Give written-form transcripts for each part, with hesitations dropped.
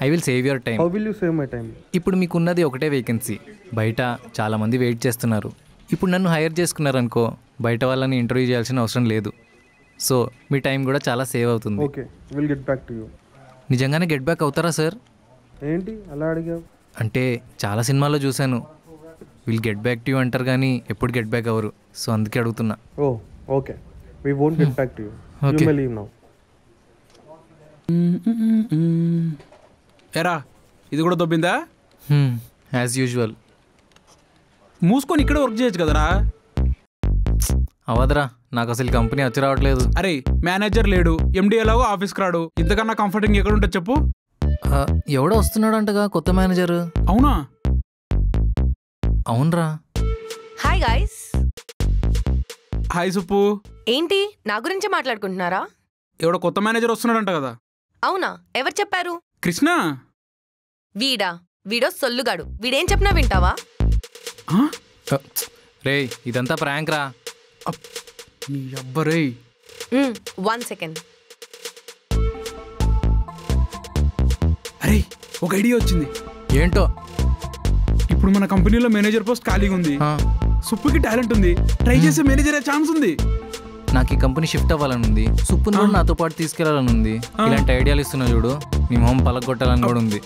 I will save your time. How will you save my time? ఇప్పుడు మీకున్నది ఒకటే vacancy, బయట చాలామంది వెయిట్ చేస్తున్నారు. ఇప్పుడు నన్ను హైర్ చేసుకున్నారనుకో, బయట వాళ్ళని ఇంటర్వ్యూ చేయాల్సిన అవసరం లేదు. సో మీ టైం కూడా చాలా సేవ్ అవుతుంది. Okay, will get back to you. నిజంగానే గెట్ బ్యాక్ అవుతారా సార్? ఏంటి అలా అడిగావు? అంటే చాలా సినిమాల్లో చూశాను, will get back to you అంటారు కానీ ఎప్పుడు గెట్ బ్యాక్ అవ్వరు. సో అందుకే అడుగుతున్నా. Oh okay, we won't get back to you. You may leave now. ఎరా ఇది కూడా దొబ్బిందా? As usual. మూసుకొని ఇక్కడ వర్క్ చేయొచ్చు కదరా. అవదరా, నాకు అసలు కంపెనీ వచ్చి రావట్లేదు. అరే మేనేజర్ లేడు, ఎండి ఎలాగో ఆఫీస్కి రాడు, ఇంతకన్నా కంఫర్టింగ్ ఎక్కడ ఉంటుంది చెప్పు? ఎవడో వస్తున్నాడు అంటగా కొత్త మేనేజర్. అవునా? అవునరా. Hi guys. హాయ్ సుప్పు. ఏంటి నా గురించే మాట్లాడుకుంటున్నారా? ఎవడో కొత్త మేనేజర్ వస్తున్నాడంట కదా. అవునా, ఎవరు చెప్పారు? కృష్ణ. వీడో సొల్లుగాడు, వీడేం చెప్పినా వింటావా? రే ఇదంతా ప్రాంక్ రా. నీ అబ్బరే. 1 సెకండ్. అరే ఒక ఐడియా వచ్చింది. ఏంటో? ఇప్పుడు మన కంపెనీలో మేనేజర్ పోస్ట్ ఖాళీగా ఉంది. సుప్పుకి టాలెంట్ ఉంది, ట్రై చేసే మేనేజర్ ఛాన్స్ ఉంది. నాకు ఈ కంపెనీ షిఫ్ట్ అవ్వాలని ఉంది, సుప్పును కూడా నాతో పాటు తీసుకెళ్లాలని ఉంది. ఇలాంటి ఐడియాలు ఇస్తున్నా చూడు, నీ మొహం పలగొట్టాలని కూడా ఉంది.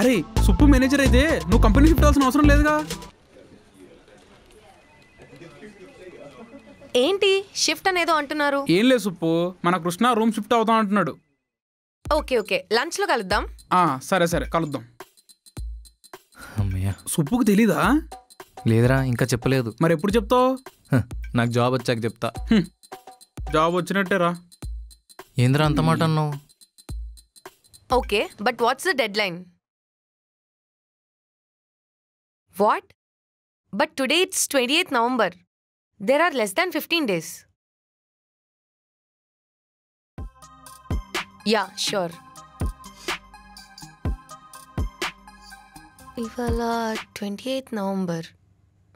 అరే సుప్పు మేనేజర్ అయితే నువ్వు కంపెనీ షిఫ్ట్ అవ్వాల్సిన అవసరం లేదుగా. ఏంటి షిఫ్ట్ అనేదో అంటున్నారు? ఏం లేదు సుప్పు, మన కృష్ణ రూమ్ షిఫ్ట్ అవుతాం అంటున్నాడు. ఓకే లంచ్ లో కలుద్దాం. సరే కలుద్దాం. అమ్మయ్యా. సుప్పుకు తెలీదా? లేదురా, ఇంకా చెప్పలేదు. మరి ఎప్పుడు చెప్తావు? నాకు జాబ్ వచ్చాక చెప్తా. జాబ్ వచ్చినట్టేరా. ఏంద్రా అంత మాట అన్నావు? Okay, but what's the dead line? What? But today it's 28th November. There are less than 15 days. Yeah, sure. ఇవాళ 28th November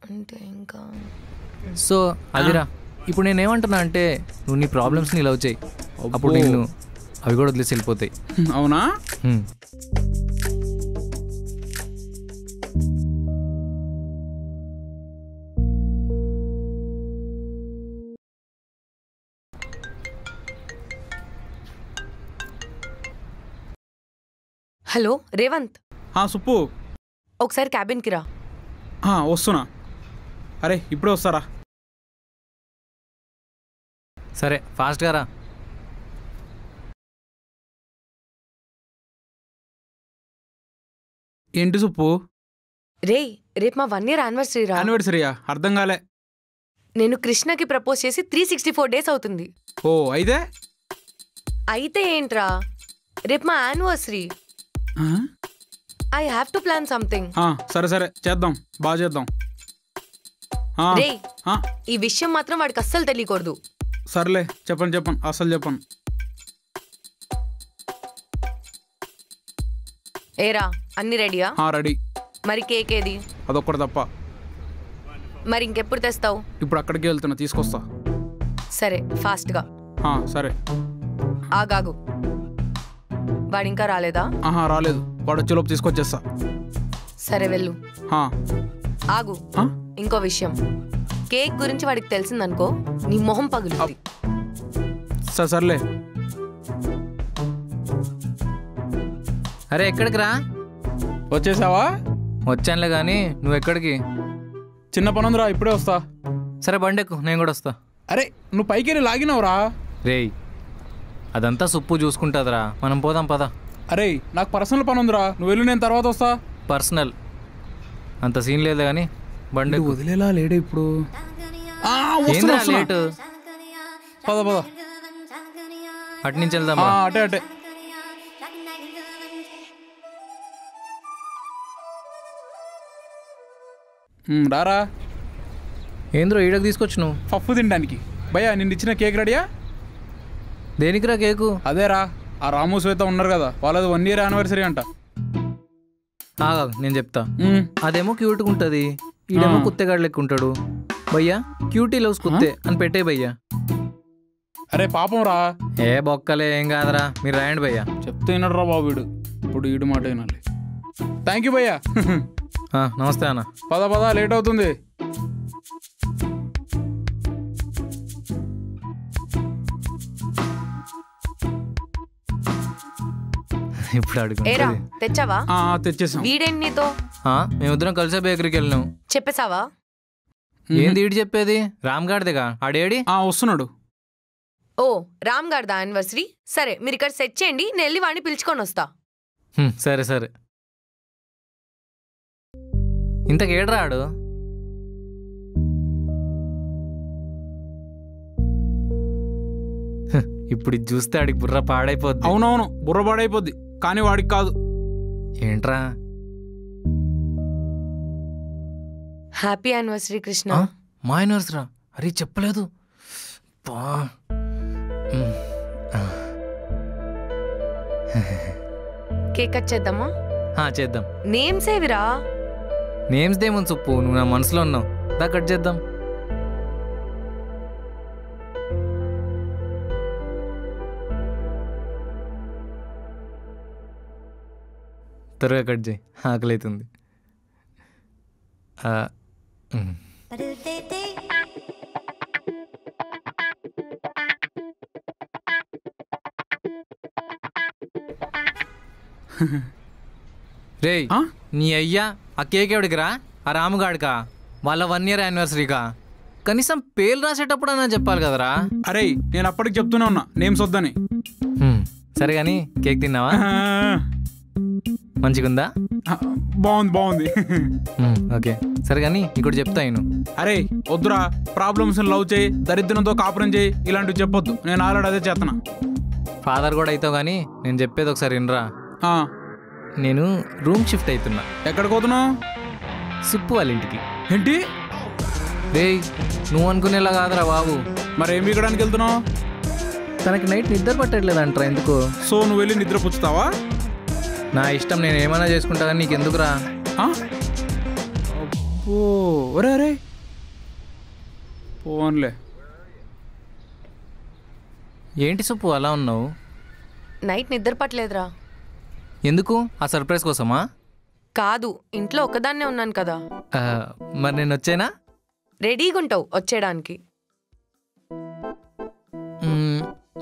అంటే ఇంకా. సో అదిరా, ఇప్పుడు నేనేమంటున్నా అంటే నువ్వు నీ ప్రాబ్లమ్స్ని లవ్ చేయి, అప్పుడు నేను అవి కూడా వదిలేసి వెళ్ళిపోతాయి. అవునా? హలో రేవంత్. సుప్పు ఒకసారి క్యాబిన్కి రా. వస్తున్నా. అరే ఇప్పుడే వస్తారా? సరే ఫాస్ట్గా రా. ఏంటి సుప్పు? రేపు మా 1 year యానివర్సరీ రా. యానివర్సరీయా? అర్థం కాలే. నేను కృష్ణకి ప్రపోజ్ చేసి 364 days అవుతుంది. ఓ అయితే ఏంట్రా, రేపు మా anniversary. I have to plan something. సరే చేద్దాం, బాగా చేద్దాం. ఈ విషయం మాత్రం వాడికి అస్సలు తెలియకూడదు. సర్లే చెప్పండి, అస్సలు చెప్పను. ఏరా అన్ని రెడీయా? రెడీ. మరి కేక్ ఏది? అదొక్కటి తప్ప. మరి ఇంకెప్పుడు తెస్తావు? ఇప్పుడు అక్కడికి వెళ్తున్నా, తీసుకొస్తా. సరే ఫాస్ట్గా. సరే. ఆగాగు, వాడు ఇంకా రాలేదా? రాలేదు, వాడు వచ్చేలోపు తీసుకొచ్చేస్తా. సరే వెళ్ళు. ఆగు, ఇంకో విషయం, కేక్ గురించి వాడికి తెలిసిందనుకో నీ మొహం పగులుతుంది. సర్లే. అరే ఎక్కడికి రా? వచ్చేసావా? వచ్చానులే కానీ నువ్వు ఎక్కడికి? చిన్న పని ఉందిరా, ఇప్పుడే వస్తా. సరే బండెక్కు, నేను కూడా వస్తా. అరే నువ్వు పైకి వెళ్ళి లాగినవురా. రేయ్ అదంతా సుప్పు చూసుకుంటుందిరా, మనం పోదాం పద. అరే నాకు పర్సనల్ పని ఉందిరా, నువ్వు వెళ్ళి నేను తర్వాత వస్తా. పర్సనల్ అంత సీన్ లేదు కానీ బండి వదిలేలా లేడే ఇప్పుడు. లేటు, పద అటు నుంచి వెళ్దామా? అటే. రారా. ఏంద్రో ఈడకు తీసుకొచ్చు నువ్వు? పప్పు తినడానికి. భయ్యా నిన్ను ఇచ్చిన కేక్ రెడీయా? దేనికిరా కేకు? అదేరా, ఆ రాము శ్వేత ఉన్నారు కదా, వాళ్ళది 1 year యానివర్సరీ అంట. నేను చెప్తా. అదేమో క్యూట్గా ఉంటుంది, ఈడేమో కుత్తేగాడు లెక్క ఉంటాడు. భయ్యా క్యూటీ లవ్స్ కుత్తే అని పెట్టే భయ్యా. అరే పాపం రా. బొక్కలే, ఏం కాదరా, మీరు రాయండి భయ్యా. చెప్తే వినడరా బాబు వీడు. ఎప్పుడు ఈడు మాట వినాలి. థ్యాంక్ యూ భయ్యా. నమస్తే అన్న. పద లేట్ అవుతుంది. ఇప్పుడు ఏరా అడుగు. తెచ్చావా? తెచ్చేసాం. వీడేంటి నీతో? మేమిద్దరం కలిసే బేకరీకి వెళ్ళినాం. చెప్పేసావా? ఏంది ఈడు చెప్పేది? రామ్ గారిదిగా, ఆడేడి? వస్తున్నాడు. ఓ రామ్ గారిదా యానివర్సరీ? సరే మీరు ఇక్కడ సెట్ చేయండి, నేను వెళ్ళి వాడిని పిలుచుకొని వస్తా. సరే సరే. ఇంతకేడ్రా ఆడు? ఇప్పుడు ఇది చూస్తే ఆడికి బుర్ర పాడైపోద్ది. అవునవును, బుర్ర పాడైపోద్ది, కానీ వాడికి కాదు. ఏంట్రా? Happy anniversary Krishna. మా యానివర్సరీ? అరే చెప్పలేదు. కేక్ కట్ చేద్దామా? చేద్దాం. నేమ్స్ ఏవిరా? నేమ్స్ దేముంది సుప్పు, నువ్వు నా మనసులో ఉన్నావు. దా కట్ చేద్దాం. త్వరగా కట్ చేయి, ఆకలి అవుతుంది. రేయ్ నీ అయ్యా, ఆ కేక్ ఎవడికిరా? ఆ రాముగాడికా? వాళ్ళ 1 year యానివర్సరీకా? కనీసం పేర్లు రాసేటప్పుడు అన్నా చెప్పాలి కదరా. అరే నేను అప్పటికి చెప్తూనే ఉన్నా నేమ్స్ వద్దని. సరే కానీ కేక్ తిన్నావా? మంచిగుందా? బాగుంది. ఓకే సరే కానీ ఇంకోటి చెప్తా నేను. అరే వద్దురా, ప్రాబ్లమ్స్ లవ్ చేయి, దరిద్రంతో కాపురం చేయి, ఇలాంటివి చెప్పొద్దు. నేను ఆల్రెడీ అదే చేస్తున్నా. ఫాదర్ కూడా అవుతావు కానీ నేను చెప్పేది ఒకసారి వినరా. నేను రూమ్ షిఫ్ట్ అవుతున్నా. ఎక్కడికి పోతున్నావు? సుప్పు వాళ్ళ ఇంటికి. ఏంటి? రేయ్ నువ్వు అనుకునేలా కాదురా బాబు. మరి ఏం వీకడానికి వెళ్తున్నావు? తనకి నైట్ నిద్ర పట్టట్లేదంటారా. ఎందుకు? సో నువ్వు వెళ్ళి నిద్ర పుచ్చుతావా? నా ఇష్టం, నేను ఏమైనా చేసుకుంటా కానీ నీకు ఎందుకురా? అబ్బో ఒరే అరే పోన్లే. ఏంటి సుప్పు అలా ఉన్నావు? నైట్ నిద్ర పట్టలేదురా. ఎందుకు? ఆ సర్ప్రైజ్ కోసమా? కాదు, ఇంట్లో ఒకదాన్నే ఉన్నాను కదా. మరి నేను వచ్చేనా? రెడీగా ఉంటావు వచ్చేయడానికి.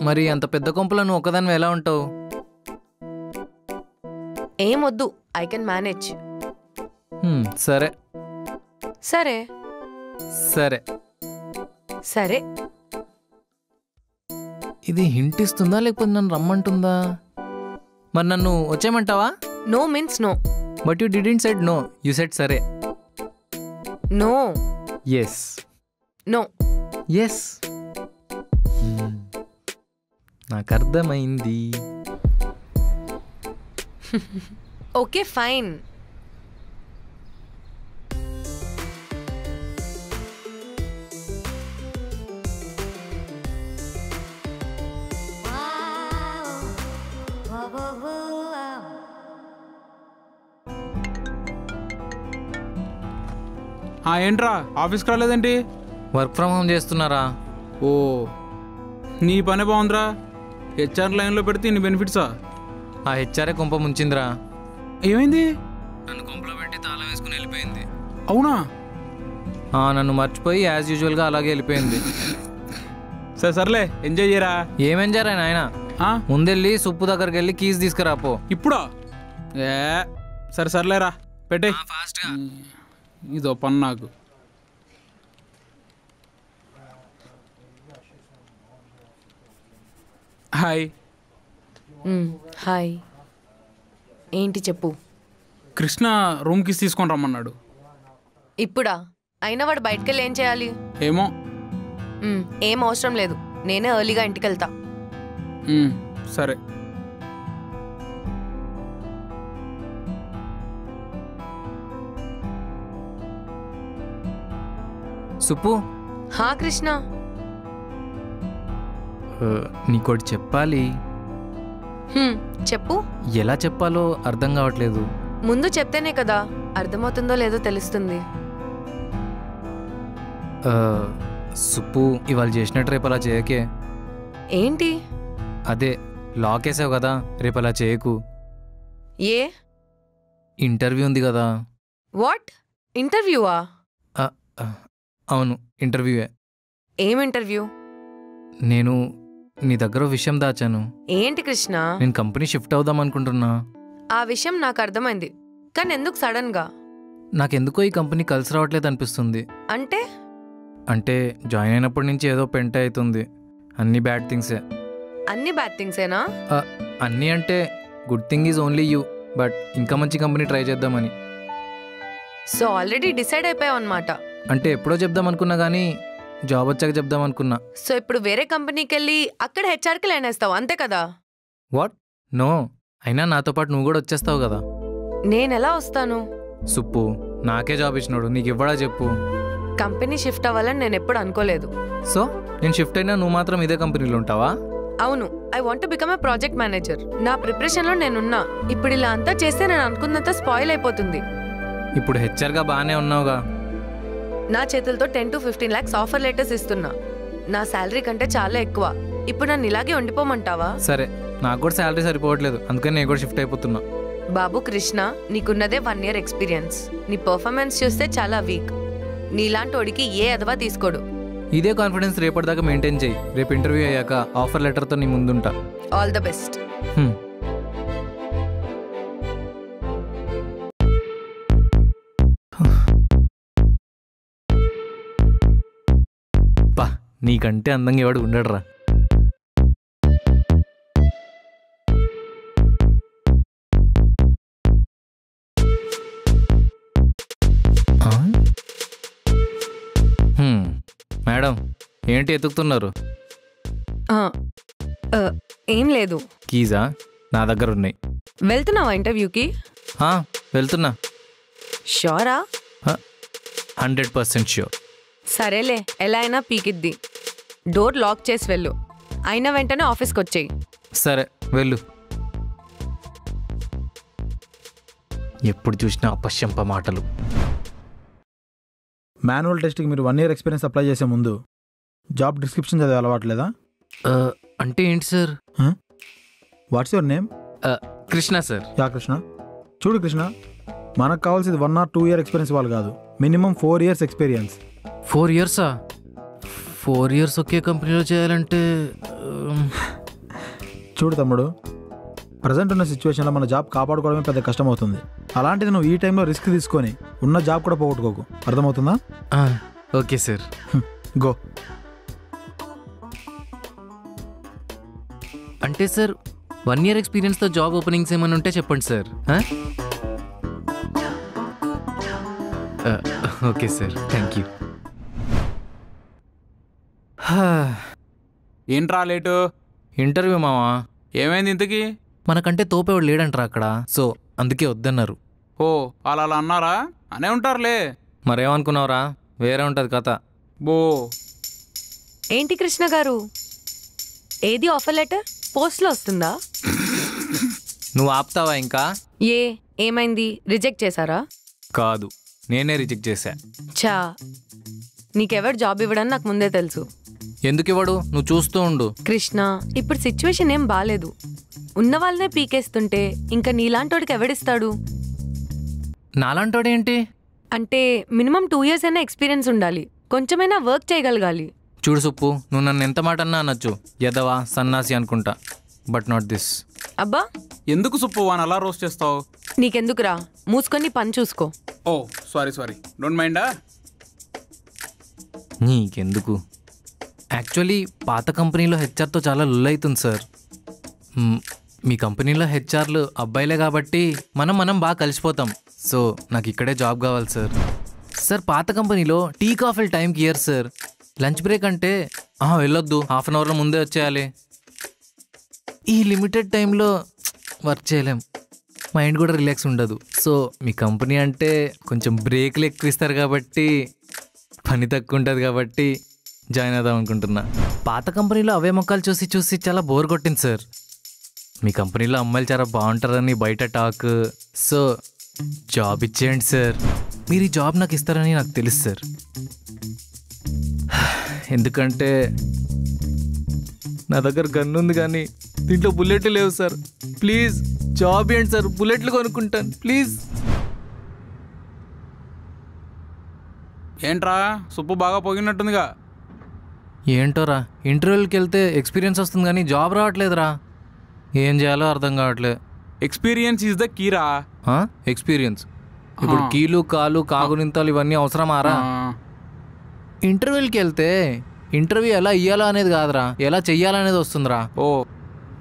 మరి అంత పెద్ద కొంపలో నువ్వు ఒకదాన్ని ఎలా ఉంటావు? ఏమొద్దు, ఐ కెన్ మేనేజ్. సరే సరే సరే సరే. ఇది హింట్ ఇస్తుందా లేకపోతే నన్ను రమ్మంటుందా? మరి నన్ను వచ్చేయమంటావా? No means no. But you didn't said no, you said సరే. నో. ఎస్. నో. ఎస్. నాకు అర్థమైంది. Okay fine. ఏంట్రా ఆఫీస్కి రాలేదేంటి? వర్క్ ఫ్రమ్ హోమ్ చేస్తున్నారా? ఓ నీ పనే బాగుందిరా. హెచ్ఆర్ లైన్లో పెడితే నీ బెనిఫిట్సా? ఆ హెచ్ఆర్ఏ కొంప ముంచిందిరా. ఏమైంది? నన్ను కొంపలో పెట్టి తాళం వేసుకుని వెళ్ళిపోయింది. అవునా? నన్ను మర్చిపోయి యాజ్ యూజువల్గా అలాగే వెళ్ళిపోయింది. సర్లే ఎంజాయ్ చేయరా. ఏం ఎంజాయ్ ఆయన? ముందెళ్ళి సుప్పు దగ్గరికి వెళ్ళి కీస్ తీసుకురాపో. ఇప్పుడా? సర్లేరా పెట్టే. ఇదో పని నాకు. హాయ్. హాయ్. ఏంటి చెప్పు. కృష్ణ రూమ్ కిస్ తీసుకొని రమ్మన్నాడు. ఇప్పుడా? అయినా వాడు బయటకెళ్ళి ఏం చేయాలి? ఏమో. ఏం అవసరం లేదు, నేనే ఎర్లీగా ఇంటికి వెళ్తా. సరే. సుప్పు. హా కృష్ణ. నీకోటి చెప్పాలి. చెప్పు. ఎలా చెప్పాలో అర్థం కావట్లేదు. ముందు చెప్తేనే కదా అర్థమవుతుందో లేదో తెలుస్తుంది. సుప్పు ఇవాళ చేసినట్టు రేపు అలా చేయకే. ఏంటి? అదే లాక్ వేసావు కదా, రేపు అలా చేయకు. ఏ ఇంటర్వ్యూ ఉంది కదా. వాట్ ఇంటర్వ్యూవా? అవును, ఇంటర్వ్యూయే. ఏం ఇంటర్వ్యూ? నేను నీ దగ్గర ఓ విషయం దాచాను. ఏంటి కృష్ణ? నేను కంపెనీ షిఫ్ట్ అవుదాం అనుకుంటున్నా. ఆ విషయం నాకు అర్థమైంది, కానీ ఎందుకు సడన్ గా? నాకెందుకో ఈ కంపెనీ కలిసి రావట్లేదు అనిపిస్తుంది. అంటే జాయిన్ అయినప్పటి నుంచి ఏదో పెంట అవుతుంది. అన్ని బ్యాడ్ థింగ్సే. అన్ని బ్యాడ్ థింగ్సేనా? అన్నీ అంటే good thing is only you, but ఇంకా మంచి కంపెనీ ట్రై చేద్దామని. సో ఆల్రెడీ డిసైడ్ అయిపోయావు అనమాట. అంటే ఎప్పుడో చెప్దాం అనుకున్నా కానీ జాబ్ వచ్చాక చెప్దాం అనుకున్నా. సో ఇప్పుడు వేరే కంపెనీకి వెళ్ళి అక్కడ హెచ్ఆర్కి లైన్ వేస్తావు అంతే కదా? వాట్? నో, అయినా నాతో పాటు నువ్వు కూడా వచ్చేస్తావు కదా. నేనెలా వస్తాను? సుప్పు, నాకే జాబ్ ఇచ్చినాడు, నీకు ఇవ్వడా చెప్పు. కంపెనీ షిఫ్ట్ అవ్వాలని నేను ఎప్పుడు అనుకోలేదు. సో నేను షిఫ్ట్ అయినా నువ్వు మాత్రం ఇదే కంపెనీలో ఉంటావా? అవును, I want to become a project manager. నా ప్రిపరేషన్లో నేనున్నా. ఇప్పుడు ఇలా అంతా చేస్తే నేను అనుకున్నంత స్పాయిల్ అయిపోతుంది. ఇప్పుడు హెచ్ఆర్గా బాగానే ఉన్నావుగా. నా చేతులతో 10 to 15 lakhs ఆఫర్ లెటర్స్ ఇస్తున్నా. నా శాలరీ కంటే చాలా ఎక్కువ. ఇప్పుడు నన్ను ఇలాగే ఉండిపోమంటావా? సరే, నాకు కూడా శాలరీ సరిపోవట్లేదు, అందుకని నేను కూడా షిఫ్ట్ అయిపోతున్నా. బాబు కృష్ణ, నీకున్నదే 1 year ఎక్స్పీరియన్స్. నీ పర్ఫార్మెన్స్ చూస్తే చాలా వీక్. నీలాంటి వాడికి ఏ అదవా తీసుకోడు. ఇదే కాన్ఫిడెన్స్ రేపటిదాకా మెయింటైన్ చేయి. రేపు ఇంటర్వ్యూ అయ్యాక ఆఫర్ లెటర్తో నీ ముందుంటా. All the best. పా, నీకంటే అందంగా ఎవడు ఉండడురా. మేడం, ఏంటి ఎతుకుతున్నారు? ఏం లేదు. కీజా? నా దగ్గర ఉన్నాయి. వెళ్తున్నావా ఇంటర్వ్యూకి? వెళ్తున్నా. షూరా? 100% షూర్. సరేలే, ఎలా అయినా పీకిద్ది. డోర్ లాక్ చేసి వెళ్ళు. అయిన వెంటనే ఆఫీస్కి వచ్చేయి. సరే, వెళ్ళు. ఎప్పుడు చూసినా అపశంప మాటలు. మాన్యువల్ టెస్ట్కి మీరు 1 year ఎక్స్పీరియన్స్ అప్లై చేసే ముందు జాబ్ డిస్క్రిప్షన్ చదివే అలవాట్లేదా? అంటే ఏంటి sir? What's your name? Krishna sir. Yeah Krishna. చూడు కృష్ణ, మనకు కావాల్సింది 1 or 2 year ఎక్స్పీరియన్స్ వాళ్ళు కాదు, minimum 4 years experience. 4 years? 4 years ఒకే కంపెనీలో చేయాలంటే? చూడు తమ్ముడు, ప్రజెంట్ ఉన్న సిచ్యువేషన్లో మన జాబ్ కాపాడుకోవడమే పెద్ద కష్టం అవుతుంది. అలాంటిది నువ్వు ఈ టైంలో రిస్క్ తీసుకొని ఉన్న జాబ్ కూడా పోగొట్టుకోకు. అర్థమవుతుందా? Okay sir. గో. అంటే సార్ 1 year ఎక్స్పీరియన్స్తో జాబ్ ఓపెనింగ్స్ ఏమైనా ఉంటే చెప్పండి sir. Okay sir, thank you. ఏంట్రా లేటు? ఇంటర్వ్యూ మావా. ఏమైంది ఇంతకీ? మనకంటే తోపేవాడు లేడంటారా అక్కడ, సో అందుకే వద్దన్నారు. ఓ, అలా అలా అన్నారా? అనే ఉంటారులే. మరేమనుకున్నావురా, వేరే ఉంటుంది కథ. బో. ఏంటి కృష్ణ గారు, ఏది ఆఫర్ లెటర్? పోస్ట్లో వస్తుందా? నువ్వు ఆపుతావా ఇంకా? ఏమైంది, రిజెక్ట్ చేశారా? కాదు, నేనే రిజెక్ట్ చేశా. చా, నీకెవరు జాబ్ ఇవ్వడని నాకు ముందే తెలుసు. ఎందుకు ఇవ్వడు? నువ్వు చూస్తూ ఉండు. కృష్ణ, ఇప్పుడు సిచ్యువేషన్ ఏం బాలేదు. ఉన్న వాళ్ళనే పీకేస్తుంటే ఇంకా నీలాంటోడికి ఎవడిస్తాడు? నాలాంటోడేంటి? అంటే మినిమం 2 years అయినా ఎక్స్పీరియన్స్ ఉండాలి, కొంచెమైనా వర్క్ చేయగలగాలి. చూడు సుప్పు, నువ్వు నన్ను ఎంత మాట అన్నా అనొచ్చు, ఎదవా సన్నాసి అనుకుంటా, బట్ నాట్ దిస్. అబ్బా, ఎందుకు సుప్పు అని అలా రోస్ట్ చేస్తావు? నీకెందుకురా, మూసుకొని పని చూసుకో. ఓ సారీ, డోంట్ మైండా. నీకెందుకు? యాక్చువల్లీ పాత కంపెనీలో హెచ్ఆర్తో చాలా లుల్ అవుతుంది సార్. మీ కంపెనీలో హెచ్ఆర్లు అబ్బాయిలే కాబట్టి మనం బాగా కలిసిపోతాం. సో నాకు ఇక్కడే జాబ్ కావాలి సార్. సార్ పాత కంపెనీలో టీ కాఫీలు టైంకి ఇయర్ సార్. లంచ్ బ్రేక్ అంటే వెళ్ళొద్దు, 1/2 అవర్లో ముందే వచ్చేయాలి. ఈ లిమిటెడ్ టైంలో వర్క్ చేయలేం, మైండ్ కూడా రిలాక్స్ ఉండదు. సో మీ కంపెనీ అంటే కొంచెం బ్రేక్లు ఎక్కువ ఇస్తారు కాబట్టి, పని తక్కువ ఉంటుంది కాబట్టి జాయిన్ అవుదాం అనుకుంటున్నా. పాత కంపెనీలో అవే మొక్కలు చూసి చాలా బోర్ కొట్టింది సార్. మీ కంపెనీలో అమ్మాయిలు చాలా బాగుంటారని బయట టాక్. సో జాబ్ ఇచ్చేయండి సార్. మీరు ఈ జాబ్ నాకు ఇస్తారని నాకు తెలుసు సార్. ఎందుకంటే నా దగ్గర గన్ ఉంది కానీ దీంట్లో బుల్లెట్ లేవు సార్. ప్లీజ్ జాబ్ ఏంటి సార్, బుల్లెట్లు కొనుక్కుంటాను ప్లీజ్. ఏంట్రా సుప్పు బాగా పోగినట్టుందిగా. ఏంటోరా, ఇంటర్వ్యూకి వెళ్తే ఎక్స్పీరియన్స్ వస్తుంది కానీ జాబ్ రావట్లేదురా. ఏం చేయాలో అర్థం కావట్లేదు. ఎక్స్పీరియన్స్ ఈజ్ ద కీరా. ఎక్స్పీరియన్స్ ఇప్పుడు కీలు కాలు కాగునింతలు ఇవన్నీ అవసరమారా? ఇంటర్వ్యూకి వెళ్తే ఇంటర్వ్యూ ఎలా ఇయ్యాలో అనేది కాదురా, ఎలా చెయ్యాలనేది వస్తుందిరా. ఓ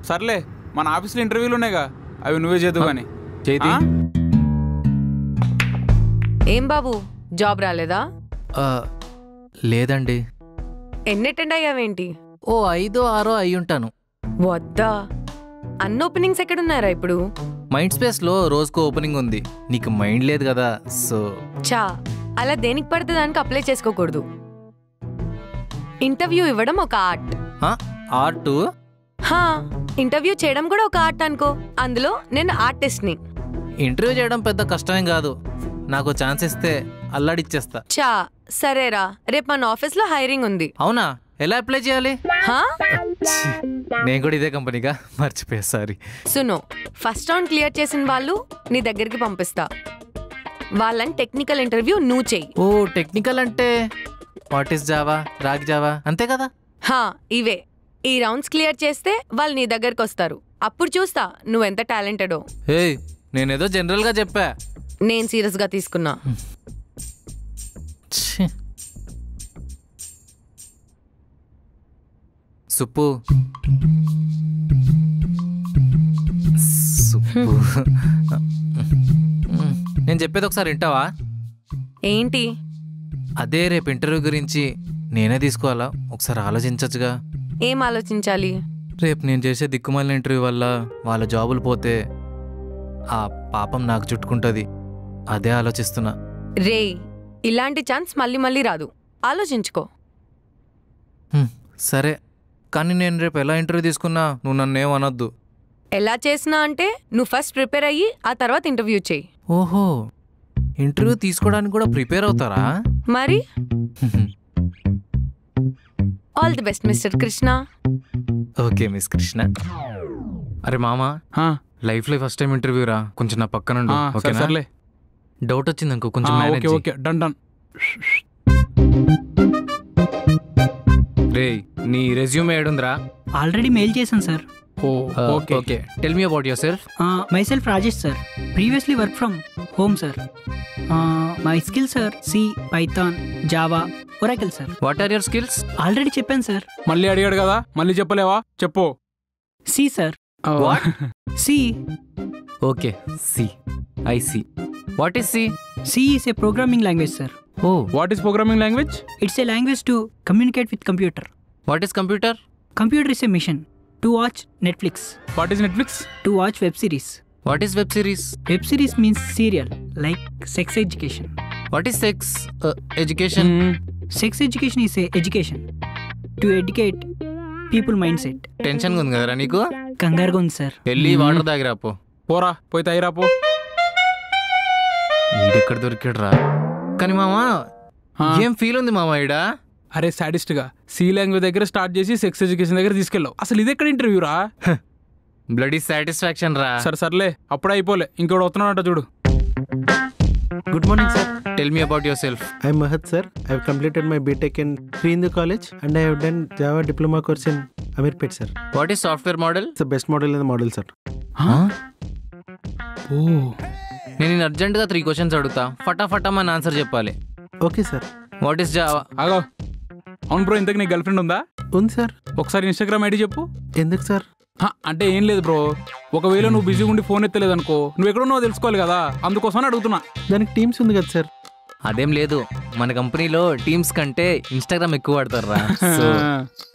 సర్లే, మన ఆఫీస్లో ఇంటర్వ్యూలు ఉన్నాయిగా, అవి నువ్వే చేద్దావు కానీ. చేతి ఏం బాబు జాబ్ రాలేదా? లేదండి. ఎన్ని అటెండ్ అయ్యావేంటి? ఓ 5, 6 అయి ఉంటాను. వద్దా, అన్ని ఓపెనింగ్స్ ఎక్కడున్నారా ఇప్పుడు? మైండ్ స్పేస్లో రోజుకో ఓపెనింగ్ ఉంది. నీకు మైండ్ లేదు కదా, సో చా అలా దేనికి పడితే దానికి అప్లై చేసుకోకూడదు. ఇంటర్వ్యూ ఇవ్వడం ఒక ఆర్ట్. ఆర్ట్? హా, ఇంటర్వ్యూ చేయడం కూడా ఒక ఆర్ట్ అనుకో. అందులో నేను ఆర్టిస్ట్ని. ఇంటర్వ్యూ చేయడం పెద్ద కష్టమేం కాదు. నాకు ఛాన్స్ ఇస్తే అల్లాడిచ్చేస్తా. చా సరేరా, రేపు మన ఆఫీస్లో హైరింగ్ ఉంది. అవునా? ఎలా అప్లై చేయాలి? హా, నేను కూడా ఇదే కంపెనీగా మర్చిపోయా, సారీ. సునో, ఫస్ట్ రౌండ్ క్లియర్ చేసిన వాళ్ళు నీ దగ్గరికి పంపిస్తా. వాళ్ళని టెక్నికల్ ఇంటర్వ్యూ నువ్వు చెయ్యి. ఓ టెక్నికల్ అంటే వాట్ ఈస్ జావా, రాగ్ జావా అంతే కదా? హా, ఇవే. ఈ రౌండ్స్ క్లియర్ చేస్తే వాళ్ళు నీ దగ్గరకు వస్తారు. అప్పుడు చూస్తా నువ్వెంత టాలెంటెడో. ఏయ్, నేనేదో జనరల్గా చెప్పా. నేను సీరియస్గా తీసుకున్నా. ఛీ. సుప్పు నేను చెప్పేది ఒకసారి వింటావా? ఏంటి? అదే రేపు ఇంటర్వ్యూ గురించి నేనే తీసుకోవాలా? ఒకసారి ఆలోచించచ్చుగా. ఏం ఆలోచించాలి? రేపు నేను చేసే దిక్కుమాలిన ఇంటర్వ్యూ వల్ల వాళ్ళ జాబులు పోతే ఆ పాపం నాకు చుట్టుకుంటుంది. అదే ఆలోచిస్తున్నా. రేయ్, ఇలాంటి ఛాన్స్ మళ్ళీ మళ్ళీ రాదు, ఆలోచించుకో. సరే, కానీ నేను రేపు ఎలా ఇంటర్వ్యూ తీసుకున్నా నువ్వు నన్ను ఏమనొద్దు. ఎలా చేసినా అంటే నువ్వు ఫస్ట్ ప్రిపేర్ అయ్యి ఆ తర్వాత ఇంటర్వ్యూ చెయ్యి. ఓహో, ఇంటర్వ్యూ తీసుకోవడానికి కూడా ప్రిపేర్ అవుతారా? మరి all the best mister Krishna. Okay miss Krishna. అరే మామా, లైఫ్లో ఫస్ట్ టైం ఇంటర్వ్యూ రా, కొంచెం నా పక్కన ఉండు. ఓకేనా? సర్లే. డౌట్ వచ్చింది అనుకో, కొంచెం మేనేజ్ ఓకే డన్ డన్. రే, నీ రెజ్యూమ్ ఏడుందిరా? ఆల్రెడీ మెయిల్ చేశాను sir. Okay, tell me about your self. Myself Rajesh sir. Previously work from home sir. My skill sir C, Python, Java, Oracle sir. What are your skills? Already చెప్పాను sir. మళ్ళీ అడిగాడు కదా, మళ్ళీ చెప్పలేవా? చెప్పు. C sir. C. Okay, C. I see. What is C? C is a programming language sir. Oh, what is programming language? It's a language to communicate with computer. What is computer? Computer is a machine to watch Netflix. What is Netflix? To watch web series. What is web series? Web series means serial, like sex education. What is sex education? Sex education is a education to educate people mindset. టెన్షన్గా ఉంది కదరా నీకు? కంగారుగా ఉంది sir. వెళ్ళి water తాగిరాపో. పోరా, పోయి తాగిరాపో. వీడెక్కడ దొరికాడు రా? కానీ మామా, ఏం ఫీల్ ఉంది మామా ఈడ? అరే సాడిస్ట్ గా సి లాంగ్వేజ్ దగ్గర స్టార్ట్ చేసి సెక్స్ ఎడ్యుకేషన్ దగ్గర తీసుకెళ్ళావు. అసలు ఇది ఎక్కడ ఇంటర్వ్యూ రా? బ్లడీ సాటిస్ఫాక్షన్ రా. సర్లే, అప్పుడే అయిపోలే, ఇంకోటి వస్తున్నాడంట చూడు. Good morning, sir. Tell me about yourself. I am Mahat, sir. I have completed my BTech in Sri Hindu College and I have done Java diploma course in Amirpet, sir. What is software model? It's the best model in the model, sir. ఓ, నేను అర్జెంట్గా 3 questions అడుగుతా, ఫటాఫటా మన answer చెప్పాలి. Okay, sir. What is Java? ఆగో. అవును bro, ఇంతకు నీ girl friend ఉందా? ఉంది సార్. ఒకసారి ఇన్స్టాగ్రామ్ ఐడి చెప్పు. ఎందుకు సార్? అంటే ఏం లేదు బ్రో, ఒకవేళ నువ్వు బిజీగా ఉండి ఫోన్ ఎత్తలేదు అనుకో, నువ్వు ఎక్కడున్నావో తెలుసుకోవాలి కదా, అందుకోసమని అడుగుతున్నా. దానికి టీమ్స్ ఉంది కదా సార్. అదేం లేదు, మన కంపెనీలో టీమ్స్ కంటే ఇన్స్టాగ్రామ్ ఎక్కువ వాడతారు రా.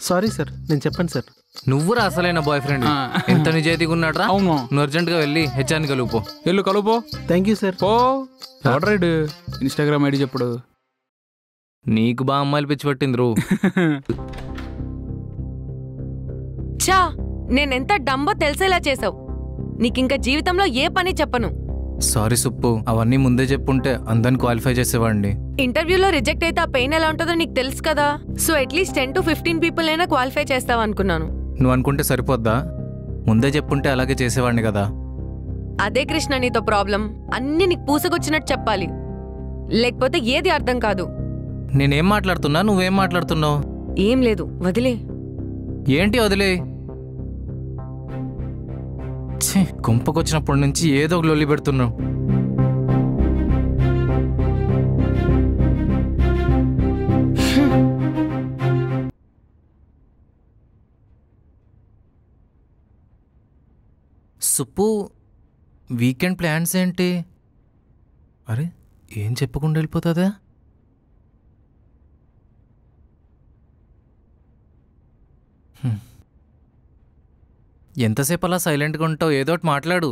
సారీ సార్, నేను చెప్పండి సార్. నువ్వు రా అసలైన బాయ్ ఫ్రెండ్. ఎంత నిజాయితీగా ఉన్నాడు రా. అవును, నువ్వు అర్జెంట్గా వెళ్ళి హెచ్ఆర్ని కలుపుకో. వెళ్ళు కలుపో. Thank you sir. పో. రైడ్ ఇన్స్టాగ్రామ్ ఐడి చెప్పుడు. నీకు బా అమ్మాయిలు పిచ్చి పట్టింది రూ. చా, నేనెంత డంబో తెలిసేలా చేసావు. నీకింక జీవితంలో ఏ పని చెప్పను. సారీ సుప్పు, అవన్నీ ముందే చెప్పుంటే అందరిని క్వాలిఫై చేసేవాడిని. ఇంటర్వ్యూలో రిజెక్ట్ అయితే ఆ పెయిన్ ఎలా ఉంటుందో నీకు తెలుసు కదా. సో అట్లీస్ట్ 10 to 15 పీపుల్ అయినా క్వాలిఫై చేస్తావు అనుకున్నాను. నువ్వు అనుకుంటే సరిపోద్దా? ముందే చెప్పుంటే అలాగే చేసేవాడిని కదా. అదే కృష్ణ నీతో ప్రాబ్లం. అన్ని నీకు పూసకొచ్చినట్టు చెప్పాలి, లేకపోతే ఏది అర్థం కాదు. నేనేం మాట్లాడుతున్నా, నువ్వేం మాట్లాడుతున్నావు? ఏం లేదు, వదిలే. ఏంటి వదిలే? కుంపకొచ్చినప్పటి నుంచి ఏదో ఒక లొల్లి పెడుతున్నావు. సుప్పు, వీకెండ్ ప్లాన్స్ ఏంటి? అరే ఏం చెప్పకుండా వెళ్ళిపోతుందా? ఎంతసేపు అలా సైలెంట్గా ఉంటావు? ఏదో ఒకటి మాట్లాడు.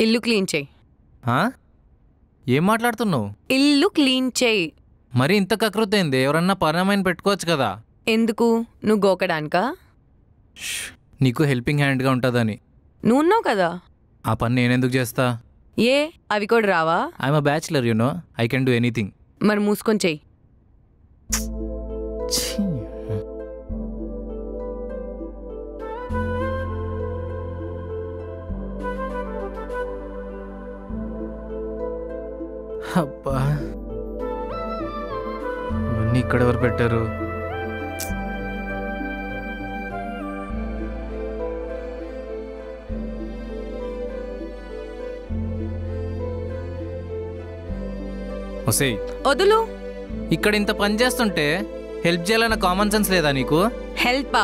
ఇల్లు క్లీన్ చేయి. ఏం మాట్లాడుతున్నావు? ఇల్లు క్లీన్ చేయి. మరి ఇంత కకృతైంది? ఎవరన్నా పరమైన పెట్టుకోవచ్చు కదా. ఎందుకు? నువ్వు గోకడానికా? నీకు హెల్పింగ్ హ్యాండ్గా ఉంటుందని. నువ్వున్నావు కదా. ఆ పని నేనెందుకు చేస్తా? ఏ అవి కూడా రావా? I'm a bachelor, you know, I can do anything. మరి మూసుకొని చెయ్యి. అబ్బా, ఇవన్నీ ఇక్కడ ఎవరు పెట్టారు? ఒసేయ్ వదులు. ఇక్కడ ఇంత పని చేస్తుంటే హెల్ప్ చేయాలన్న కామన్ సెన్స్ లేదా నీకు? హెల్పా?